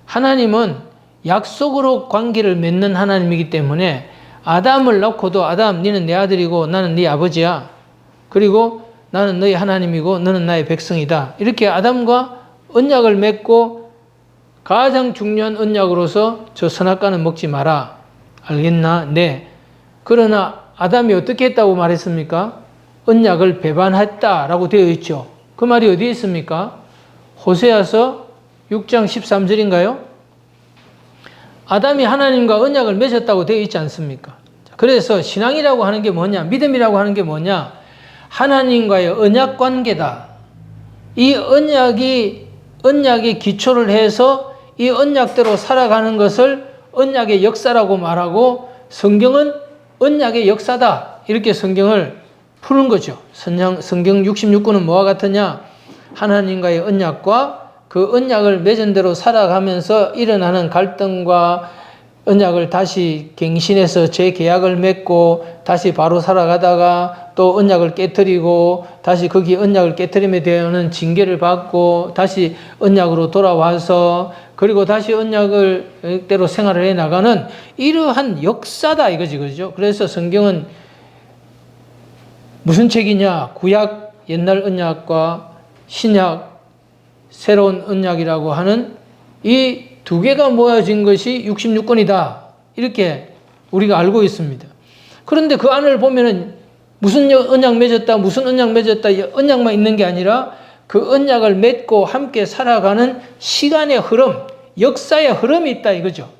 하나님은 약속으로 관계를 맺는 하나님이기 때문에 아담을 낳고도 아담 너는 내 아들이고 나는 네 아버지야. 그리고 나는 너희 하나님이고 너는 나의 백성이다. 이렇게 아담과 언약을 맺고 가장 중요한 언약으로서 저 선악과는 먹지 마라. 알겠나? 네. 그러나 아담이 어떻게 했다고 말했습니까? 언약을 배반했다라고 되어 있죠. 그 말이 어디에 있습니까? 호세아서 6장 13절인가요? 아담이 하나님과 언약을 맺었다고 되어 있지 않습니까? 그래서 신앙이라고 하는 게 뭐냐? 믿음이라고 하는 게 뭐냐? 하나님과의 언약 관계다. 이 언약에 기초를 해서 이 언약대로 살아가는 것을 언약의 역사라고 말하고 성경은 언약의 역사다. 이렇게 성경을 푸는 거죠. 성경 66권은 뭐와 같으냐? 하나님과의 언약과 그 언약을 맺은 대로 살아가면서 일어나는 갈등과 언약을 다시 갱신해서 재계약을 맺고 다시 바로 살아가다가 또 언약을 깨뜨리고 다시 거기 언약을 깨뜨림에 대한 징계를 받고 다시 언약으로 돌아와서 그리고 다시 언약대로 생활을 해 나가는 이러한 역사다 이거지, 그죠? 그래서 성경은 무슨 책이냐? 구약 옛날 언약과 신약 새로운 언약이라고 하는 이 두 개가 모여진 것이 66권이다. 이렇게 우리가 알고 있습니다. 그런데 그 안을 보면은 무슨 언약 맺었다, 무슨 언약 맺었다, 언약만 있는 게 아니라 그 언약을 맺고 함께 살아가는 시간의 흐름, 역사의 흐름이 있다 이거죠.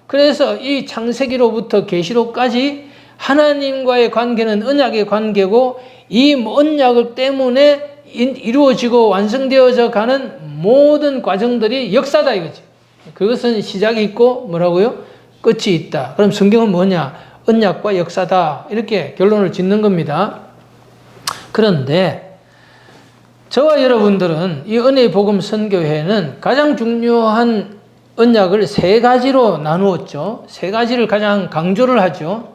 그래서 이 창세기로부터 계시록까지 하나님과의 관계는 언약의 관계고 이 언약을 때문에 이루어지고 완성되어져 가는 모든 과정들이 역사다 이거지. 그것은 시작이 있고 뭐라고요? 끝이 있다. 그럼 성경은 뭐냐? 언약과 역사다. 이렇게 결론을 짓는 겁니다. 그런데 저와 여러분들은 이 은혜의 복음 선교회는 가장 중요한 언약을 세 가지로 나누었죠. 세 가지를 가장 강조를 하죠.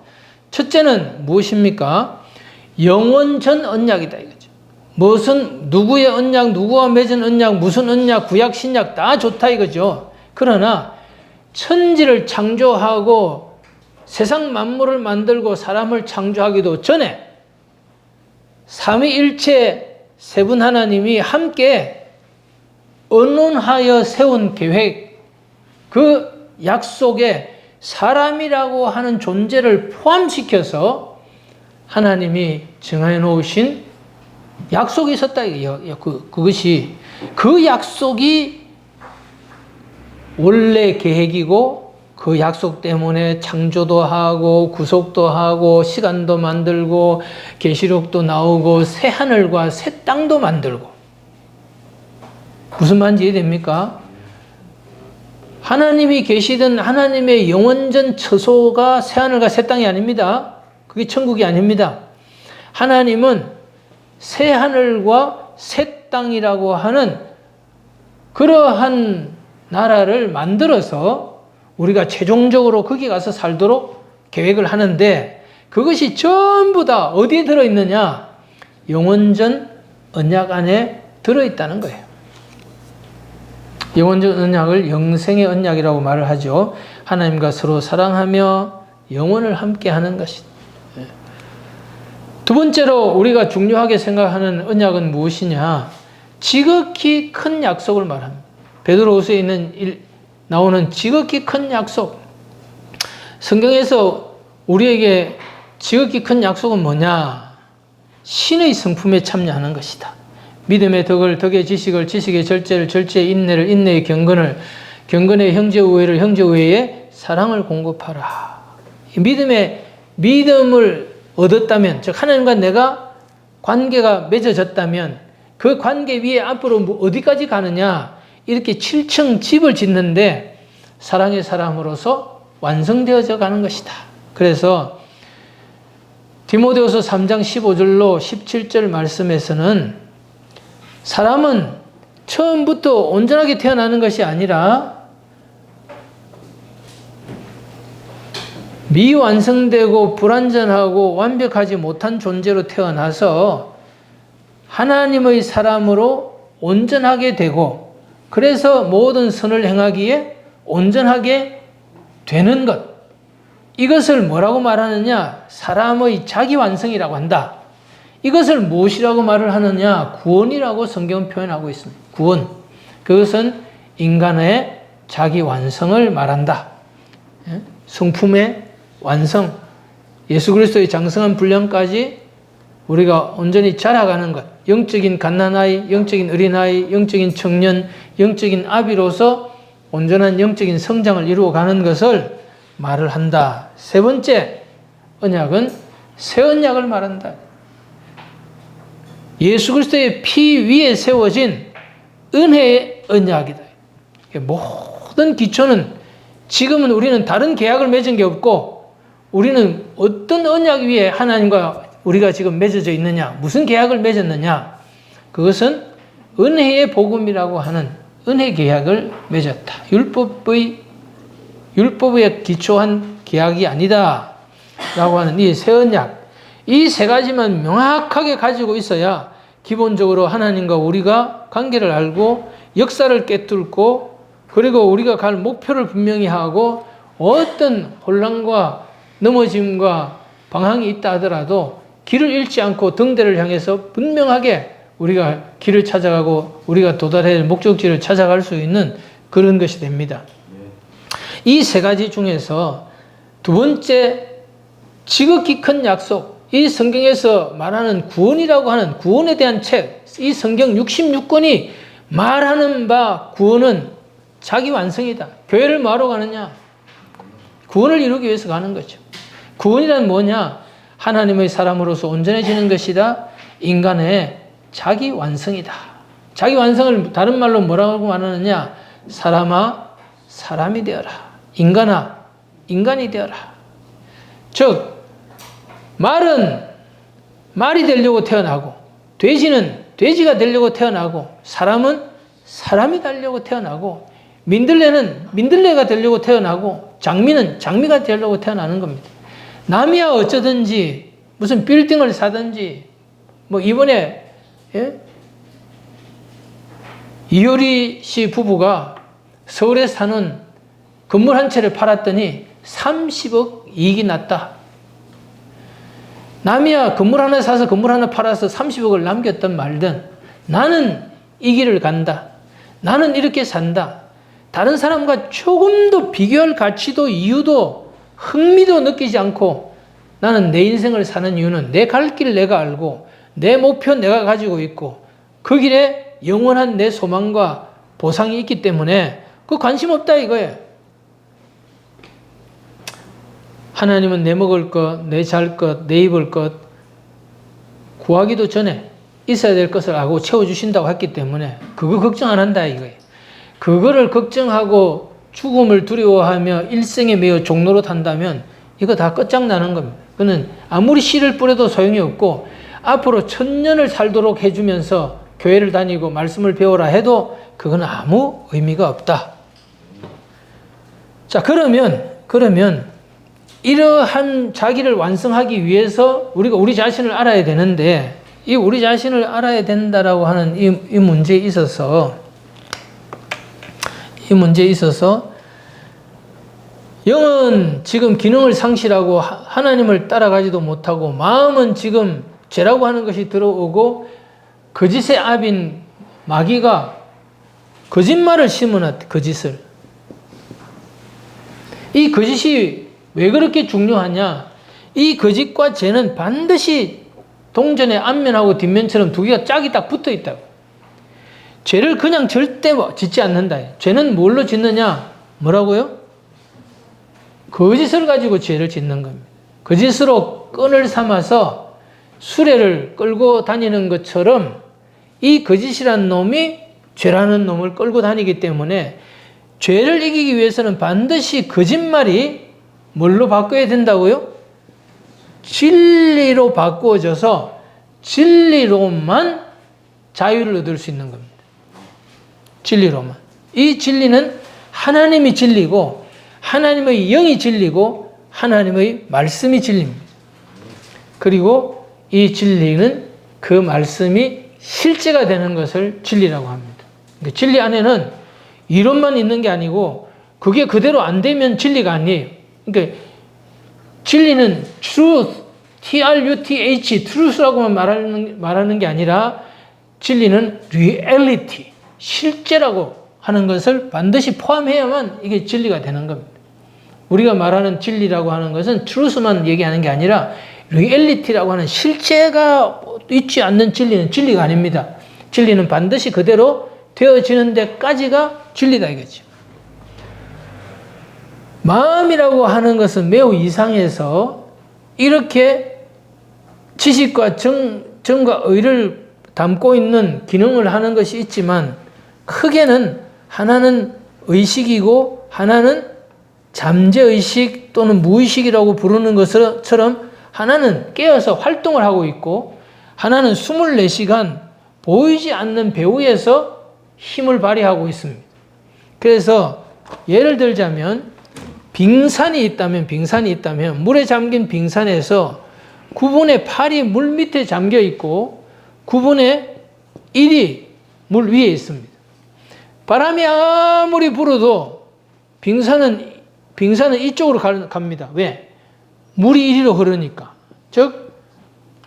첫째는 무엇입니까? 영원전 언약이다 이거죠. 무슨 누구의 언약, 누구와 맺은 언약, 무슨 언약, 구약, 신약 다 좋다 이거죠. 그러나 천지를 창조하고 세상 만물을 만들고 사람을 창조하기도 전에 삼위일체 세 분 하나님이 함께 언론하여 세운 계획, 그 약속에 사람이라고 하는 존재를 포함시켜서 하나님이 정해 놓으신 약속이 있었다. 그것이 그 약속이 원래 계획이고 그 약속 때문에 창조도 하고 구속도 하고 시간도 만들고 계시록도 나오고 새 하늘과 새 땅도 만들고 무슨 말인지 이해됩니까? 하나님이 계시던 하나님의 영원전 처소가 새 하늘과 새 땅이 아닙니다. 그게 천국이 아닙니다. 하나님은 새 하늘과 새 땅이라고 하는 그러한 나라를 만들어서 우리가 최종적으로 거기 가서 살도록 계획을 하는데 그것이 전부 다 어디에 들어있느냐? 영원전 언약 안에 들어있다는 거예요. 영원전 언약을 영생의 언약이라고 말을 하죠. 하나님과 서로 사랑하며 영원을 함께 하는 것이다. 두 번째로 우리가 중요하게 생각하는 언약은 무엇이냐? 지극히 큰 약속을 말합니다. 베드로후서에 나오는 지극히 큰 약속. 성경에서 우리에게 지극히 큰 약속은 뭐냐? 신의 성품에 참여하는 것이다. 믿음의 덕을, 덕의 지식을, 지식의 절제를, 절제의 인내를, 인내의 경건을, 경건의 형제 우애를, 형제 우애의 사랑을 공급하라. 믿음을 얻었다면, 즉 하나님과 내가 관계가 맺어졌다면 그 관계 위에 앞으로 어디까지 가느냐? 이렇게 7층 집을 짓는데 사랑의 사람으로서 완성되어져 가는 것이다. 그래서 디모데후서 3장 15절로 17절 말씀에서는 사람은 처음부터 온전하게 태어나는 것이 아니라 미완성되고 불완전하고 완벽하지 못한 존재로 태어나서 하나님의 사람으로 온전하게 되고 그래서 모든 선을 행하기에 온전하게 되는 것. 이것을 뭐라고 말하느냐? 사람의 자기 완성이라고 한다. 이것을 무엇이라고 말을 하느냐? 구원이라고 성경은 표현하고 있습니다. 구원. 그것은 인간의 자기 완성을 말한다. 성품의 완성. 예수 그리스도의 장성한 분량까지 우리가 온전히 자라가는 것. 영적인 갓난아이, 영적인 어린아이, 영적인 청년, 영적인 아비로서 온전한 영적인 성장을 이루어가는 것을 말을 한다. 세 번째 언약은 새 언약을 말한다. 예수 그리스도의 피 위에 세워진 은혜의 언약이다. 모든 기초는 지금은 우리는 다른 계약을 맺은 게 없고 우리는 어떤 언약 위에 하나님과 우리가 지금 맺어져 있느냐, 무슨 계약을 맺었느냐, 그것은 은혜의 복음이라고 하는 은혜 계약을 맺었다. 율법에 기초한 계약이 아니다 라고 하는 이 새 언약, 이 세 가지만 명확하게 가지고 있어야 기본적으로 하나님과 우리가 관계를 알고 역사를 꿰뚫고 그리고 우리가 갈 목표를 분명히 하고 어떤 혼란과 넘어짐과 방황이 있다 하더라도 길을 잃지 않고 등대를 향해서 분명하게 우리가 길을 찾아가고 우리가 도달해야 할 목적지를 찾아갈 수 있는 그런 것이 됩니다. 이 세 가지 중에서 두 번째 지극히 큰 약속, 이 성경에서 말하는 구원이라고 하는 구원에 대한 책, 이 성경 66권이 말하는 바 구원은 자기 완성이다. 교회를 뭐하러 가느냐? 구원을 이루기 위해서 가는 거죠. 구원이란 뭐냐? 하나님의 사람으로서 온전해지는 것이다. 인간의 자기 완성이다. 자기 완성을 다른 말로 뭐라고 말하느냐? 사람아, 사람이 되어라. 인간아, 인간이 되어라. 즉, 말은 말이 되려고 태어나고, 돼지는 돼지가 되려고 태어나고, 사람은 사람이 되려고 태어나고, 민들레는 민들레가 되려고 태어나고, 장미는 장미가 되려고 태어나는 겁니다. 남이야 어쩌든지, 무슨 빌딩을 사든지, 뭐 이번에, 이효리 씨 부부가 서울에 사는 건물 한 채를 팔았더니 30억 이익이 났다. 남이야 건물 하나 사서 건물 하나 팔아서 30억을 남겼든 말든 나는 이 길을 간다. 나는 이렇게 산다. 다른 사람과 조금도 비교할 가치도 이유도 흥미도 느끼지 않고 나는 내 인생을 사는 이유는 내 갈 길 내가 알고 내 목표 내가 가지고 있고 그 길에 영원한 내 소망과 보상이 있기 때문에 그 관심 없다 이거예요. 하나님은 내 먹을 것, 내 잘 것, 내 입을 것 구하기도 전에 있어야 될 것을 알고 채워주신다고 했기 때문에 그거 걱정 안 한다 이거예요. 그거를 걱정하고 죽음을 두려워하며 일생에 매여 종로로 탄다면 이거 다 끝장나는 겁니다. 그는 아무리 씨를 뿌려도 소용이 없고 앞으로 1000년을 살도록 해주면서 교회를 다니고 말씀을 배우라 해도 그건 아무 의미가 없다. 자, 그러면 이러한 자기를 완성하기 위해서 우리가 우리 자신을 알아야 되는데, 이 우리 자신을 알아야 된다라고 하는 이 문제에 있어서 영은 지금 기능을 상실하고 하나님을 따라가지도 못하고, 마음은 지금 죄라고 하는 것이 들어오고 거짓의 압인 마귀가 거짓말을 심어놨대. 거짓을. 이 거짓이 왜 그렇게 중요하냐? 이 거짓과 죄는 반드시 동전의 앞면하고 뒷면처럼 두 개가 짝이 딱 붙어 있다고. 죄를 그냥 절대 짓지 않는다. 죄는 뭘로 짓느냐? 뭐라고요? 거짓을 가지고 죄를 짓는 겁니다. 거짓으로 끈을 삼아서 수레를 끌고 다니는 것처럼 이 거짓이란 놈이 죄라는 놈을 끌고 다니기 때문에 죄를 이기기 위해서는 반드시 거짓말이 뭘로 바꿔야 된다고요? 진리로 바꾸어져서 진리로만 자유를 얻을 수 있는 겁니다. 진리로만. 이 진리는 하나님이 진리고 하나님의 영이 진리고 하나님의 말씀이 진리입니다. 그리고 이 진리는 그 말씀이 실제가 되는 것을 진리라고 합니다. 그러니까 진리 안에는 이론만 있는 게 아니고 그게 그대로 안 되면 진리가 아니에요. 그러니까 진리는 truth, T-R-U-T-H, truth라고만 말하는 게 아니라 진리는 reality, 실제라고 하는 것을 반드시 포함해야만 이게 진리가 되는 겁니다. 우리가 말하는 진리라고 하는 것은 truth만 얘기하는 게 아니라 reality라고 하는 실제가 있지 않는 진리는 진리가 아닙니다. 진리는 반드시 그대로 되어지는 데까지가 진리다 이거죠. 마음이라고 하는 것은 매우 이상해서 이렇게 지식과 정과 의를 담고 있는 기능을 하는 것이 있지만, 크게는 하나는 의식이고 하나는 잠재의식 또는 무의식이라고 부르는 것처럼 하나는 깨어서 활동을 하고 있고 하나는 24시간 보이지 않는 배후에서 힘을 발휘하고 있습니다. 그래서 예를 들자면 빙산이 있다면 물에 잠긴 빙산에서 9분의 8이 물 밑에 잠겨 있고 9분의 1이 물 위에 있습니다. 바람이 아무리 불어도 빙산은 이쪽으로 갑니다. 왜? 물이 이리로 흐르니까. 즉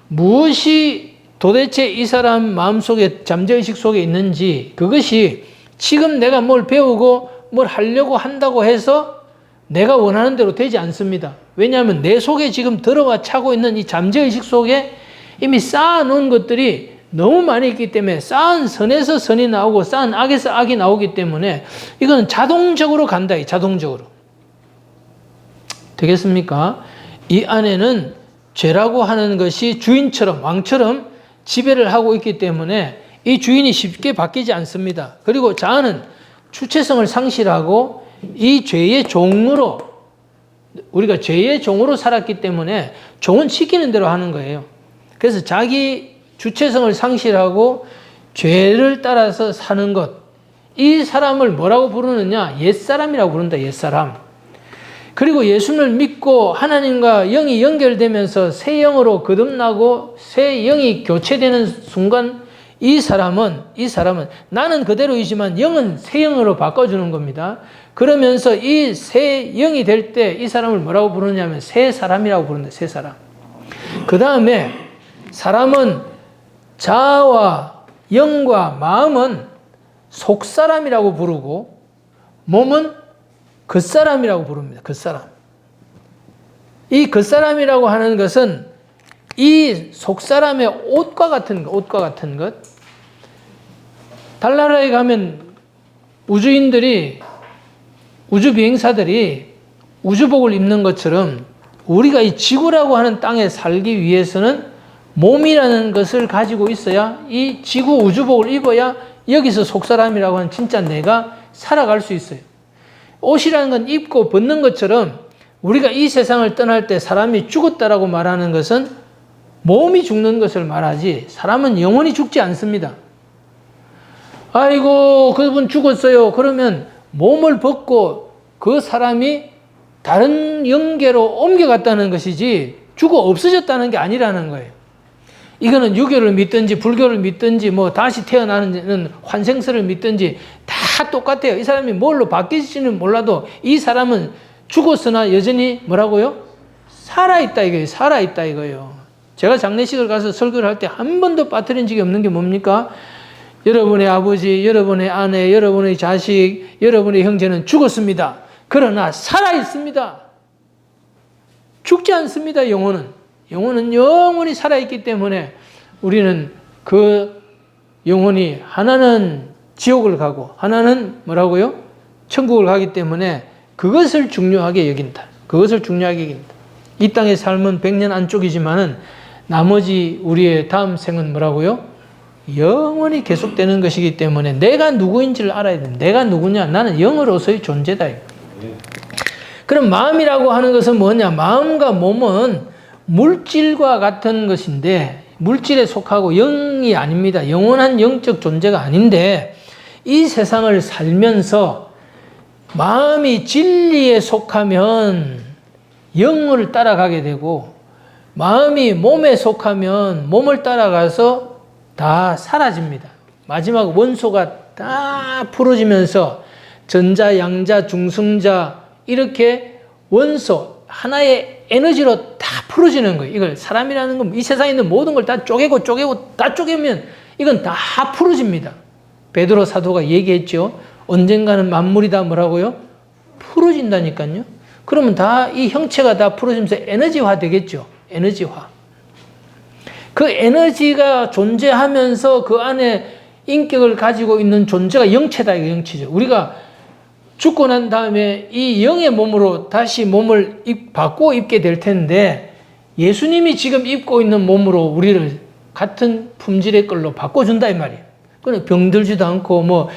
무엇이 도대체 이 사람 마음속에 잠재의식 속에 있는지, 그것이 지금 내가 뭘 배우고 뭘 하려고 한다고 해서 내가 원하는 대로 되지 않습니다. 왜냐하면 내 속에 지금 들어와 차고 있는 이 잠재의식 속에 이미 쌓아놓은 것들이 너무 많이 있기 때문에, 쌓은 선에서 선이 나오고 쌓은 악에서 악이 나오기 때문에 이건 자동적으로 간다. 자동적으로. 되겠습니까? 이 안에는 죄라고 하는 것이 주인처럼, 왕처럼 지배를 하고 있기 때문에 이 주인이 쉽게 바뀌지 않습니다. 그리고 자아는 주체성을 상실하고 이 죄의 종으로, 우리가 죄의 종으로 살았기 때문에 종은 시키는 대로 하는 거예요. 그래서 자기 주체성을 상실하고 죄를 따라서 사는 것, 이 사람을 뭐라고 부르느냐? 옛사람이라고 부른다. 옛사람. 그리고 예수를 믿고 하나님과 영이 연결되면서 새 영으로 거듭나고 새 영이 교체되는 순간 이 사람은 나는 그대로이지만 영은 새 영으로 바꿔주는 겁니다. 그러면서 이 새 영이 될 때 이 사람을 뭐라고 부르냐면 새 사람이라고 부른다. 새 사람. 그 다음에 사람은 자아와 영과 마음은 속사람이라고 부르고 몸은 겉사람이라고 부릅니다. 겉사람. 이 겉사람이라고 하는 것은 이 속사람의 옷과 같은 것. 달나라에 가면 우주인들이, 우주비행사들이 우주복을 입는 것처럼 우리가 이 지구라고 하는 땅에 살기 위해서는 몸이라는 것을 가지고 있어야, 이 지구 우주복을 입어야 여기서 속사람이라고 하는 진짜 내가 살아갈 수 있어요. 옷이라는 건 입고 벗는 것처럼 우리가 이 세상을 떠날 때 사람이 죽었다라고 말하는 것은 몸이 죽는 것을 말하지 사람은 영원히 죽지 않습니다. 아이고 그분 죽었어요. 그러면 몸을 벗고 그 사람이 다른 영계로 옮겨갔다는 것이지 죽어 없어졌다는 게 아니라는 거예요. 이거는 유교를 믿든지 불교를 믿든지 뭐 다시 태어나는 환생설을 믿든지 다 똑같아요. 이 사람이 뭘로 바뀔지는 몰라도 이 사람은 죽었으나 여전히 뭐라고요? 살아있다 이거예요. 살아있다 이거예요. 제가 장례식을 가서 설교를 할 때 한 번도 빠뜨린 적이 없는 게 뭡니까? 여러분의 아버지, 여러분의 아내, 여러분의 자식, 여러분의 형제는 죽었습니다. 그러나 살아있습니다. 죽지 않습니다. 영혼은. 영혼은 영원히 살아있기 때문에 우리는 그 영혼이 하나는 지옥을 가고 하나는 뭐라고요? 천국을 가기 때문에 그것을 중요하게 여긴다. 그것을 중요하게 여긴다. 이 땅의 삶은 100년 안쪽이지만은 나머지 우리의 다음 생은 뭐라고요? 영원히 계속되는 것이기 때문에 내가 누구인지를 알아야 돼. 내가 누구냐? 나는 영으로서의 존재다. 그럼 마음이라고 하는 것은 뭐냐? 마음과 몸은 물질과 같은 것인데 물질에 속하고 영이 아닙니다. 영원한 영적 존재가 아닌데 이 세상을 살면서 마음이 진리에 속하면 영을 따라가게 되고 마음이 몸에 속하면 몸을 따라가서 다 사라집니다. 마지막 원소가 다 풀어지면서 전자, 양자, 중성자 이렇게 원소 하나의 에너지로 다 풀어지는 거예요. 이걸 사람이라는 건 이 세상에 있는 모든 걸 다 쪼개고 다 쪼개면 이건 다 풀어집니다. 베드로 사도가 얘기했죠. 언젠가는 만물이 다 뭐라고요? 풀어진다니까요. 그러면 다 이 형체가 다 풀어지면서 에너지화 되겠죠. 에너지화. 그 에너지가 존재하면서 그 안에 인격을 가지고 있는 존재가 영체다. 이거 영체죠. 우리가 죽고 난 다음에 이 영의 몸으로 다시 몸을 바꾸어 입게 될 텐데 예수님이 지금 입고 있는 몸으로 우리를 같은 품질의 걸로 바꿔준다 이 말이에요. 그러니까 병들지도 않고 뭐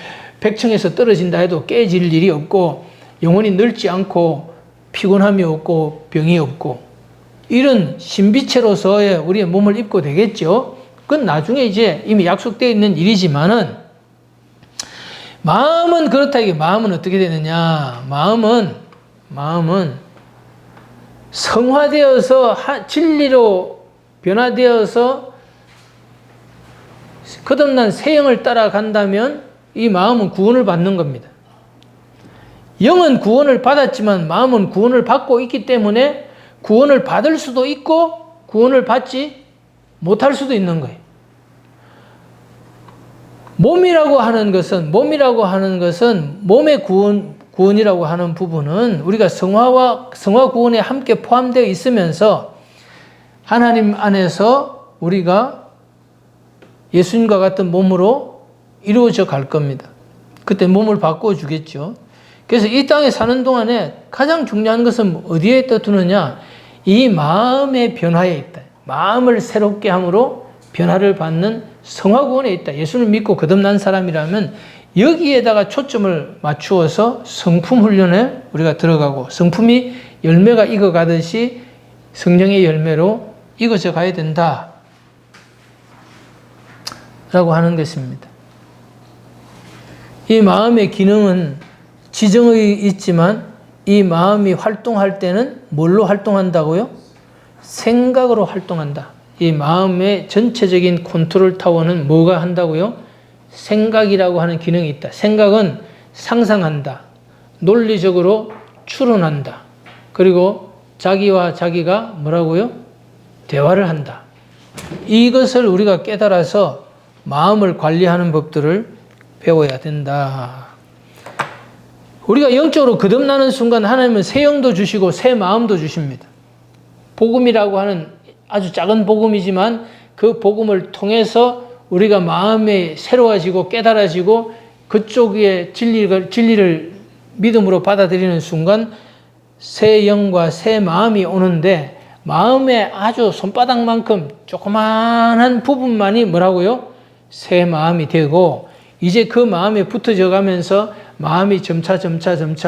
100층에서 떨어진다 해도 깨질 일이 없고 영혼이 늙지 않고 피곤함이 없고 병이 없고 이런 신비체로서의 우리의 몸을 입고 되겠죠. 그건 나중에 이제 이미 약속되어 있는 일이지만은 마음은 그렇다. 이게 마음은 어떻게 되느냐? 마음은 성화되어서 진리로 변화되어서 거듭난 새 영을 따라간다면 이 마음은 구원을 받는 겁니다. 영은 구원을 받았지만 마음은 구원을 받고 있기 때문에 구원을 받을 수도 있고 구원을 받지 못할 수도 있는 거예요. 몸이라고 하는 것은 몸의 구원이라고 하는 부분은 우리가 성화 구원에 함께 포함되어 있으면서 하나님 안에서 우리가 예수님과 같은 몸으로 이루어져 갈 겁니다. 그때 몸을 바꾸어 주겠죠. 그래서 이 땅에 사는 동안에 가장 중요한 것은 어디에 두느냐? 이 마음의 변화에 있다. 마음을 새롭게 함으로 변화를 받는 성화구원에 있다. 예수를 믿고 거듭난 사람이라면 여기에다가 초점을 맞추어서 성품 훈련에 우리가 들어가고 성품이 열매가 익어가듯이 성령의 열매로 익어져 가야 된다. 라고 하는 것입니다. 이 마음의 기능은 지정의 있지만 이 마음이 활동할 때는 뭘로 활동한다고요? 생각으로 활동한다. 이 마음의 전체적인 컨트롤 타워는 뭐가 한다고요? 생각이라고 하는 기능이 있다. 생각은 상상한다. 논리적으로 추론한다. 그리고 자기와 자기가 뭐라고요? 대화를 한다. 이것을 우리가 깨달아서 마음을 관리하는 법들을 배워야 된다. 우리가 영적으로 거듭나는 순간 하나님은 새 영도 주시고 새 마음도 주십니다. 복음이라고 하는 아주 작은 복음이지만 그 복음을 통해서 우리가 마음이 새로워지고 깨달아지고 그쪽의 진리를 믿음으로 받아들이는 순간 새 영과 새 마음이 오는데 마음의 아주 손바닥만큼 조그마한 부분만이 뭐라고요? 새 마음이 되고 이제 그 마음에 붙어져 가면서 마음이 점차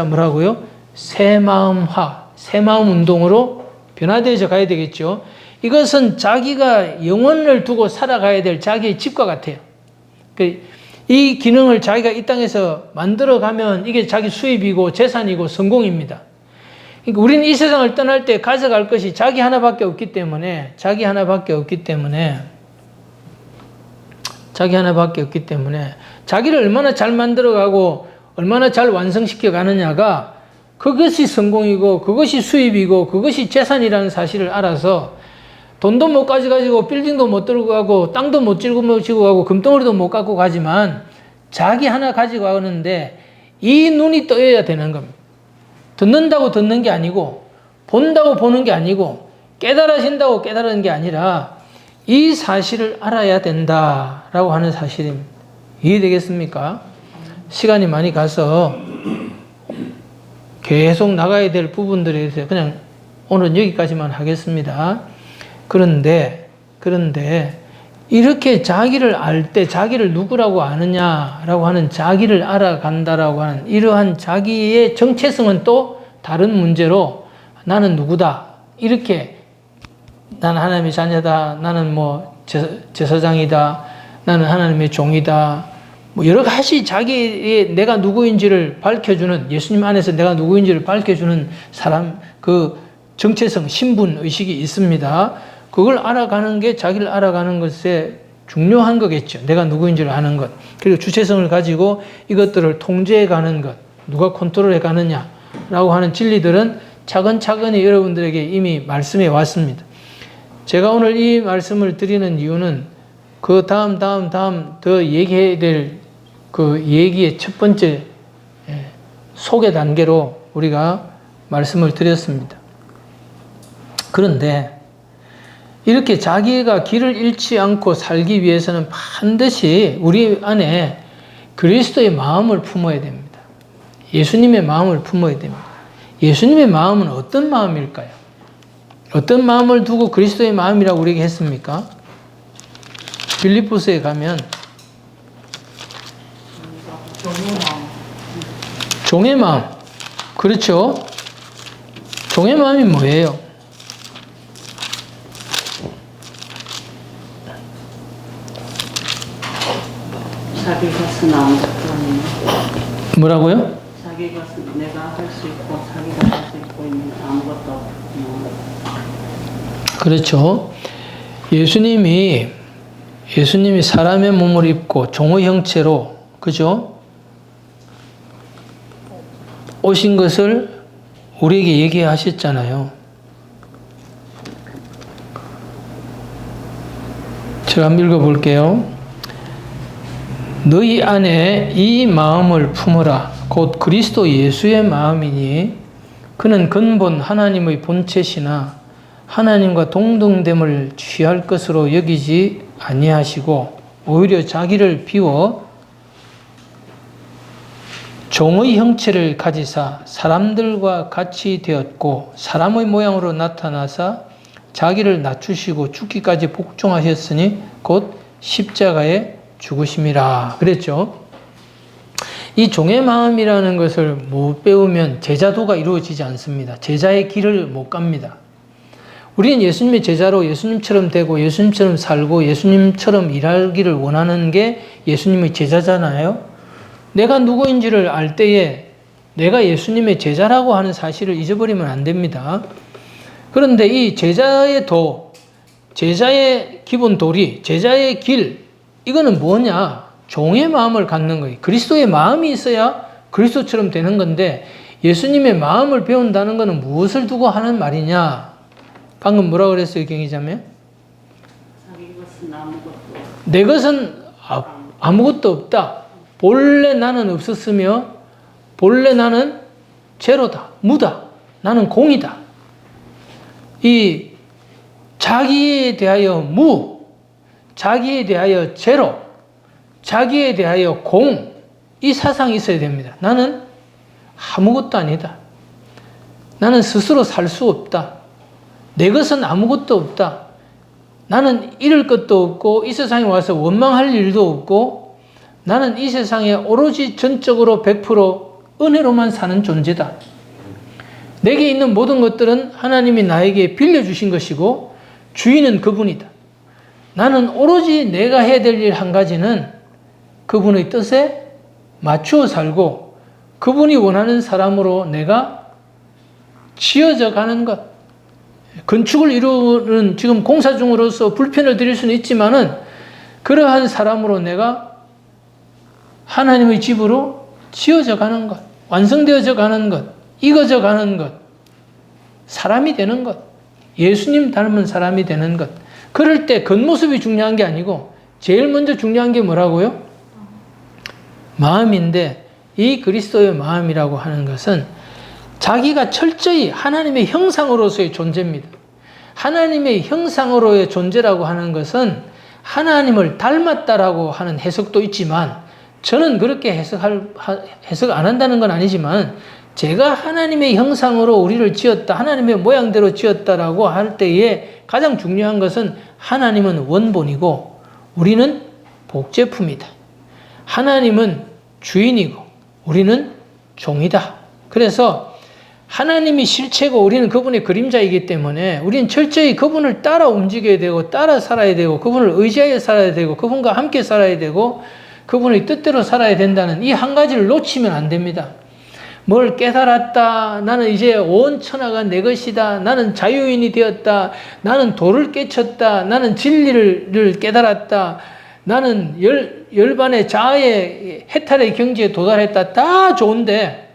뭐라고요? 새 마음화, 새 마음 운동으로 변화되어져 가야 되겠죠. 이것은 자기가 영혼을 두고 살아가야 될 자기의 집과 같아요. 이 이 기능을 자기가 이 땅에서 만들어가면 이게 자기 수입이고 재산이고 성공입니다. 그러니까 우리는 이 세상을 떠날 때 가져갈 것이 자기 하나밖에 없기 때문에 자기를 얼마나 잘 만들어가고 얼마나 잘 완성시켜 가느냐가 그것이 성공이고 그것이 수입이고 그것이 재산이라는 사실을 알아서 돈도 못 가져가지고 빌딩도 못 들고 가고 땅도 못 짊어지고 가고 금덩어리도 못 갖고 가지만 자기 하나 가지고 가는데 이 눈이 떠야 되는 겁니다. 듣는다고 듣는 게 아니고 본다고 보는 게 아니고 깨달아진다고 깨달은 게 아니라 이 사실을 알아야 된다라고 하는 사실입니다. 이해되겠습니까? 시간이 많이 가서 계속 나가야 될 부분들에 대해서 그냥 오늘은 여기까지만 하겠습니다. 그런데 이렇게 자기를 알 때 자기를 누구라고 아느냐라고 하는 자기를 알아간다라고 하는 이러한 자기의 정체성은 또 다른 문제로 나는 누구다. 이렇게 나는 하나님의 자녀다. 나는 뭐 제사장이다. 나는 하나님의 종이다. 뭐 여러 가지 자기의 내가 누구인지를 밝혀주는 예수님 안에서 내가 누구인지를 밝혀주는 사람 그 정체성 신분 의식이 있습니다. 그걸 알아가는 게 자기를 알아가는 것에 중요한 거겠죠. 내가 누구인지를 아는 것. 그리고 주체성을 가지고 이것들을 통제해 가는 것. 누가 컨트롤해 가느냐라고 하는 진리들은 차근차근히 여러분들에게 이미 말씀해 왔습니다. 제가 오늘 이 말씀을 드리는 이유는 그 다음 더 얘기해야 될 그 얘기의 첫 번째 소개 단계로 우리가 말씀을 드렸습니다. 그런데 이렇게 자기가 길을 잃지 않고 살기 위해서는 반드시 우리 안에 그리스도의 마음을 품어야 됩니다. 예수님의 마음을 품어야 됩니다. 예수님의 마음은 어떤 마음일까요? 어떤 마음을 두고 그리스도의 마음이라고 우리에게 했습니까? 빌립보서에 가면 종의 마음. 그렇죠? 종의 마음이 뭐예요? 자기 것은 아무것도 아니에요. 뭐라고요? 자기 것은 내가 할 수 있고 자기가 할 수 있고 있는 아무것도 없고. 그렇죠. 예수님이 사람의 몸을 입고 종의 형체로 그죠? 오신 것을 우리에게 얘기하셨잖아요. 제가 한번 읽어볼게요. 너희 안에 이 마음을 품어라. 곧 그리스도 예수의 마음이니 그는 근본 하나님의 본체시나 하나님과 동등됨을 취할 것으로 여기지 아니하시고 오히려 자기를 비워 종의 형체를 가지사 사람들과 같이 되었고 사람의 모양으로 나타나사 자기를 낮추시고 죽기까지 복종하셨으니 곧 십자가에 죽으심이라 그랬죠. 이 종의 마음이라는 것을 못 배우면 제자도가 이루어지지 않습니다. 제자의 길을 못 갑니다. 우리는 예수님의 제자로 예수님처럼 되고 예수님처럼 살고 예수님처럼 일하기를 원하는 게 예수님의 제자잖아요. 내가 누구인지를 알 때에 내가 예수님의 제자라고 하는 사실을 잊어버리면 안 됩니다. 그런데 이 제자의 도, 제자의 기본 도리, 제자의 길, 이거는 뭐냐? 종의 마음을 갖는 거예요. 그리스도의 마음이 있어야 그리스도처럼 되는 건데 예수님의 마음을 배운다는 것은 무엇을 두고 하는 말이냐? 방금 뭐라고 그랬어요, 경희자매? 자기 것은 아무것도 없고. 내 것은 아무것도 없다. 본래 나는 없었으며 본래 나는 제로다, 무다, 나는 공이다. 이 자기에 대하여 무, 자기에 대하여 제로, 자기에 대하여 공, 이 사상이 있어야 됩니다. 나는 아무것도 아니다. 나는 스스로 살 수 없다. 내 것은 아무것도 없다. 나는 잃을 것도 없고 이 세상에 와서 원망할 일도 없고 나는 이 세상에 오로지 전적으로 100% 은혜로만 사는 존재다. 내게 있는 모든 것들은 하나님이 나에게 빌려주신 것이고 주인은 그분이다. 나는 오로지 내가 해야 될 일 한 가지는 그분의 뜻에 맞추어 살고 그분이 원하는 사람으로 내가 지어져 가는 것. 건축을 이루는 지금 공사 중으로서 불편을 드릴 수는 있지만은 그러한 사람으로 내가 하나님의 집으로 지어져 가는 것, 완성되어져 가는 것, 익어져 가는 것, 사람이 되는 것, 예수님 닮은 사람이 되는 것. 그럴 때 겉모습이 중요한 게 아니고 제일 먼저 중요한 게 뭐라고요? 마음인데 이 그리스도의 마음이라고 하는 것은 자기가 철저히 하나님의 형상으로서의 존재입니다. 하나님의 형상으로의 존재라고 하는 것은 하나님을 닮았다라고 하는 해석도 있지만 저는 그렇게 해석 안 한다는 건 아니지만 제가 하나님의 형상으로 우리를 지었다, 하나님의 모양대로 지었다라고 할 때에 가장 중요한 것은 하나님은 원본이고 우리는 복제품이다. 하나님은 주인이고 우리는 종이다. 그래서 하나님이 실체고 우리는 그분의 그림자이기 때문에 우리는 철저히 그분을 따라 움직여야 되고 따라 살아야 되고 그분을 의지하여 살아야 되고 그분과 함께 살아야 되고 그분의 뜻대로 살아야 된다는 이 한 가지를 놓치면 안 됩니다. 뭘 깨달았다. 나는 이제 온 천하가 내 것이다. 나는 자유인이 되었다. 나는 도를 깨쳤다. 나는 진리를 깨달았다. 나는 열반의 자아의 해탈의 경지에 도달했다. 다 좋은데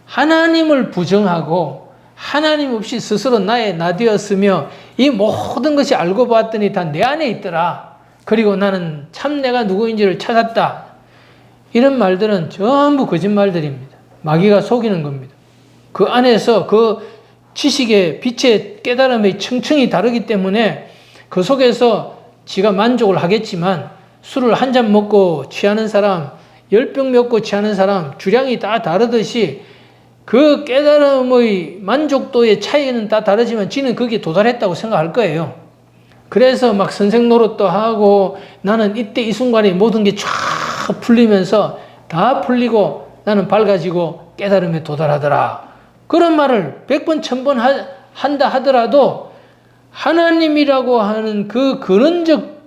하나님을 부정하고 하나님 없이 스스로 나 되었으며 이 모든 것이 알고 봤더니 다 내 안에 있더라. 그리고 나는 참 내가 누구인지를 찾았다. 이런 말들은 전부 거짓말들입니다. 마귀가 속이는 겁니다. 그 안에서 그 지식의 빛의 깨달음의 층층이 다르기 때문에 그 속에서 지가 만족을 하겠지만 술을 한 잔 먹고 취하는 사람, 10병 먹고 취하는 사람 주량이 다 다르듯이 그 깨달음의 만족도의 차이는 다 다르지만 지는 거기에 도달했다고 생각할 거예요. 그래서 막 선생 노릇도 하고 나는 이때 이 순간에 모든 게 쫙 풀리면서 다 풀리고 나는 밝아지고 깨달음에 도달하더라. 그런 말을 100번, 1000번 한다 하더라도 하나님이라고 하는 그 근원적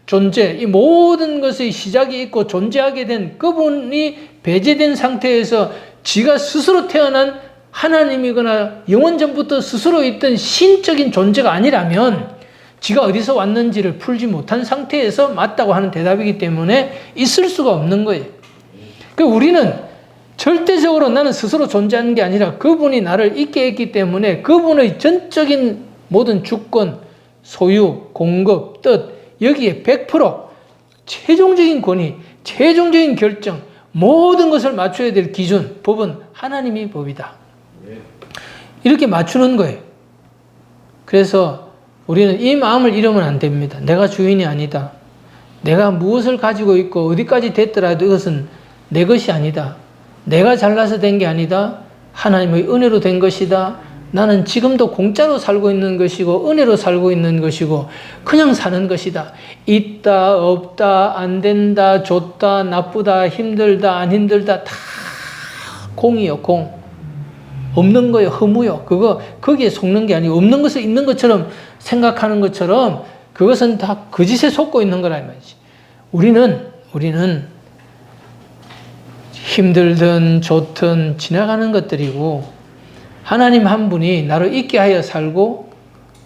존재, 이 모든 것의 시작이 있고 존재하게 된 그분이 배제된 상태에서 지가 스스로 태어난 하나님이거나 영원 전부터 스스로 있던 신적인 존재가 아니라면 지가 어디서 왔는지를 풀지 못한 상태에서 맞다고 하는 대답이기 때문에 있을 수가 없는 거예요. 그러니까 우리는 절대적으로 나는 스스로 존재하는 게 아니라 그분이 나를 있게 했기 때문에 그분의 전적인 모든 주권, 소유, 공급, 뜻 여기에 100% 최종적인 권위, 최종적인 결정 모든 것을 맞춰야 될 기준, 법은 하나님이 법이다. 이렇게 맞추는 거예요. 그래서 우리는 이 마음을 잃으면 안 됩니다. 내가 주인이 아니다. 내가 무엇을 가지고 있고 어디까지 됐더라도 이것은 내 것이 아니다. 내가 잘나서 된 게 아니다. 하나님의 은혜로 된 것이다. 나는 지금도 공짜로 살고 있는 것이고 은혜로 살고 있는 것이고 그냥 사는 것이다. 있다, 없다, 안 된다, 좋다, 나쁘다, 힘들다, 안 힘들다 다 공이요, 공. 없는 거예요, 허무요. 거기에 속는 게 아니고 없는 것을 있는 것처럼 생각하는 것처럼 그것은 다 거짓에 속고 있는 거라 이 말이지. 우리는 힘들든 좋든 지나가는 것들이고 하나님 한 분이 나를 있게 하여 살고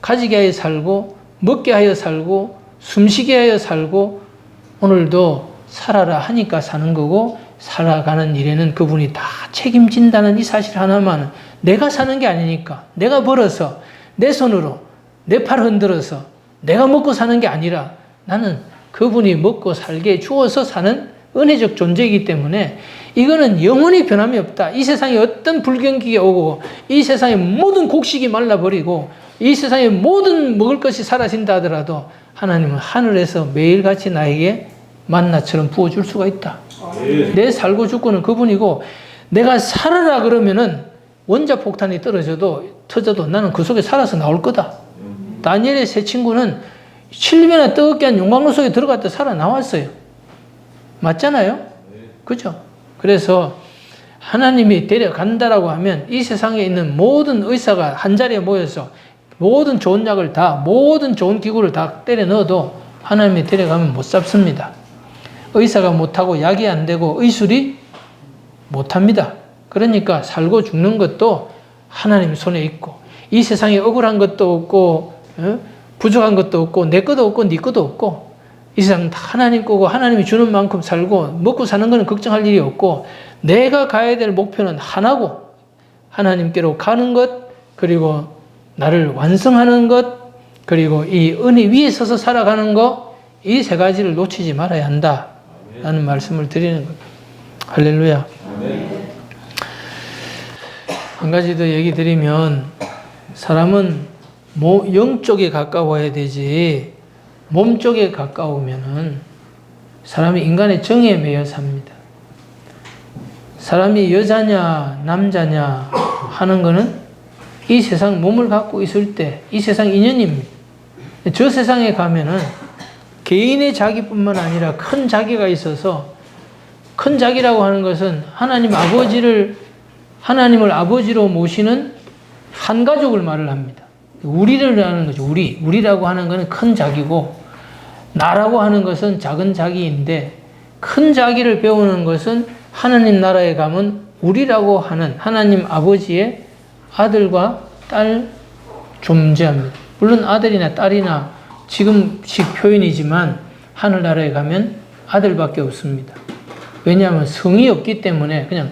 가지게 하여 살고 먹게 하여 살고 숨쉬게 하여 살고 오늘도 살아라 하니까 사는 거고 살아가는 일에는 그분이 다 책임진다는 이 사실 하나만 내가 사는 게 아니니까 내가 벌어서 내 손으로 내 팔 흔들어서 내가 먹고 사는 게 아니라 나는 그분이 먹고 살게 주어서 사는 은혜적 존재이기 때문에 이거는 영원히 변함이 없다. 이 세상에 어떤 불경기가 오고 이 세상의 모든 곡식이 말라버리고 이 세상의 모든 먹을 것이 사라진다 하더라도 하나님은 하늘에서 매일같이 나에게 만나처럼 부어줄 수가 있다. 내 살고 죽고는 그분이고 내가 살아라 그러면은 원자폭탄이 터져도 나는 그 속에 살아서 나올 거다. 다니엘의 세 친구는 7배나 뜨겁게 한 용광로 속에 들어갔다 살아나왔어요. 맞잖아요? 그죠? 그래서 하나님이 데려간다라고 하면 이 세상에 있는 모든 의사가 한자리에 모여서 모든 좋은 약을 모든 좋은 기구를 다 때려 넣어도 하나님이 데려가면 못 잡습니다. 의사가 못하고 약이 안 되고 의술이 못합니다. 그러니까 살고 죽는 것도 하나님 손에 있고 이 세상에 억울한 것도 없고 부족한 것도 없고 내 것도 없고 네 것도 없고 이 세상 다 하나님 거고 하나님이 주는 만큼 살고 먹고 사는 거는 걱정할 일이 없고 내가 가야 될 목표는 하나고 하나님께로 가는 것 그리고 나를 완성하는 것 그리고 이 은혜 위에 서서 살아가는 것 이 세 가지를 놓치지 말아야 한다 라는 말씀을 드리는 겁니다. 할렐루야. 한 가지 더 얘기 드리면 사람은 영 쪽에 가까워야 되지 몸 쪽에 가까우면은 사람이 인간의 정에 매여 삽니다. 사람이 여자냐 남자냐 하는 거는 이 세상 몸을 갖고 있을 때 이 세상 인연입니다. 저 세상에 가면은 개인의 자기뿐만 아니라 큰 자기가 있어서 큰 자기라고 하는 것은 하나님을 아버지로 모시는 한 가족을 말을 합니다. 우리를 하는 거죠. 우리라고 하는 것은 큰 자기고 나라고 하는 것은 작은 자기인데 큰 자기를 배우는 것은 하나님 나라에 가면 우리라고 하는 하나님 아버지의 아들과 딸 존재합니다. 물론 아들이나 딸이나 지금식 표현이지만 하늘나라에 가면 아들밖에 없습니다. 왜냐하면 성이 없기 때문에 그냥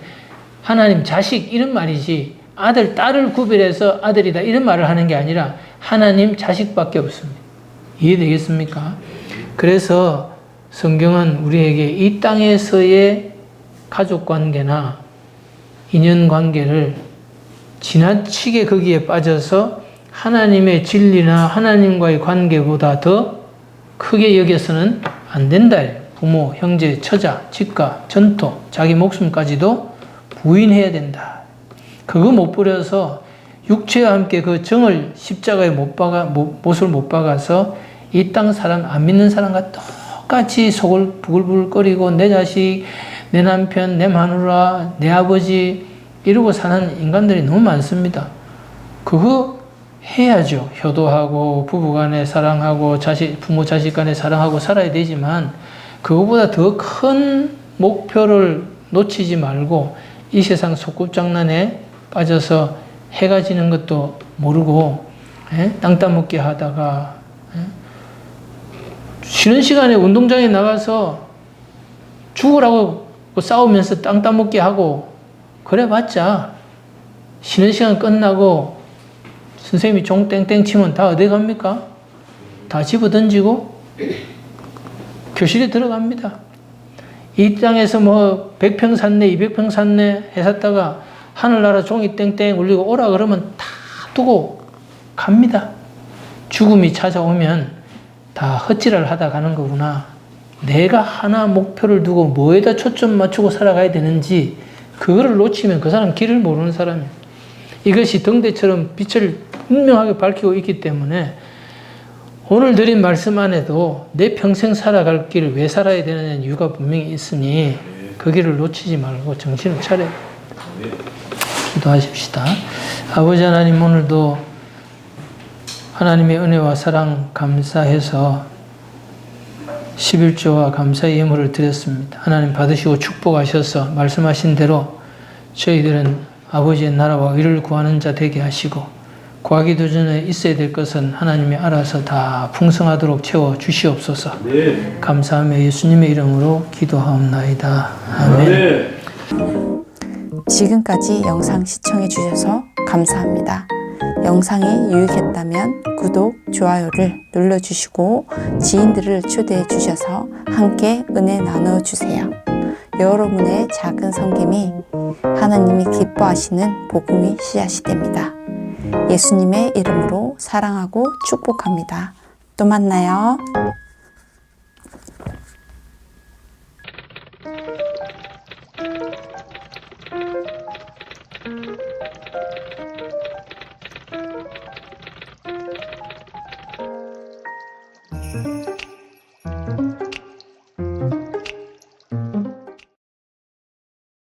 하나님 자식 이런 말이지 아들, 딸을 구별해서 아들이다 이런 말을 하는 게 아니라 하나님 자식밖에 없습니다. 이해되겠습니까? 그래서 성경은 우리에게 이 땅에서의 가족관계나 인연관계를 지나치게 거기에 빠져서 하나님의 진리나 하나님과의 관계보다 더 크게 여겨서는 안 된다. 부모, 형제, 처자, 집가, 전토, 자기 목숨까지도 부인해야 된다. 그거 못 버려서 육체와 함께 그 정을 십자가에 못을 못 박아서 이 땅 사람, 안 믿는 사람과 똑같이 속을 부글부글거리고 내 자식, 내 남편, 내 마누라, 내 아버지 이러고 사는 인간들이 너무 많습니다. 그거 해야죠. 효도하고 부부간에 사랑하고 부모 자식 간에 사랑하고 살아야 되지만 그거보다 더 큰 목표를 놓치지 말고 이 세상 속꿉장난에 빠져서 해가 지는 것도 모르고 땅 따먹기 하다가 쉬는 시간에 운동장에 나가서 죽으라고 싸우면서 땅 따먹기 하고 그래봤자 쉬는 시간 끝나고 선생님이 종 땡땡 치면 다 어디 갑니까? 다 집어던지고 교실에 들어갑니다. 이 땅에서 100평 샀네 200평 샀네 해샀다가 하늘나라 종이 땡땡 울리고 오라 그러면 다 두고 갑니다. 죽음이 찾아오면 다 헛질을 하다 가는 거구나. 내가 하나 목표를 두고 뭐에다 초점 맞추고 살아가야 되는지 그거를 놓치면 그 사람 길을 모르는 사람이에요. 이것이 등대처럼 빛을 분명하게 밝히고 있기 때문에 오늘 드린 말씀 안에도 내 평생 살아갈 길을 왜 살아야 되느냐는 이유가 분명히 있으니 그 길을 놓치지 말고 정신을 차려야 됩니다. 기도하십시다. 아버지 하나님, 오늘도 하나님의 은혜와 사랑 감사해서 11조와 감사의 예물을 드렸습니다. 하나님 받으시고 축복하셔서 말씀하신 대로 저희들은 아버지의 나라와 의를 구하는 자 되게 하시고 구하기도 전에 있어야 될 것은 하나님이 알아서 다 풍성하도록 채워 주시옵소서. 네. 감사하며 예수님의 이름으로 기도하옵나이다. 아멘. 네. 지금까지 영상 시청해 주셔서 감사합니다. 영상이 유익했다면 구독, 좋아요를 눌러주시고 지인들을 초대해 주셔서 함께 은혜 나눠주세요. 여러분의 작은 섬김이 하나님이 기뻐하시는 복음의 씨앗이 됩니다. 예수님의 이름으로 사랑하고 축복합니다. 또 만나요.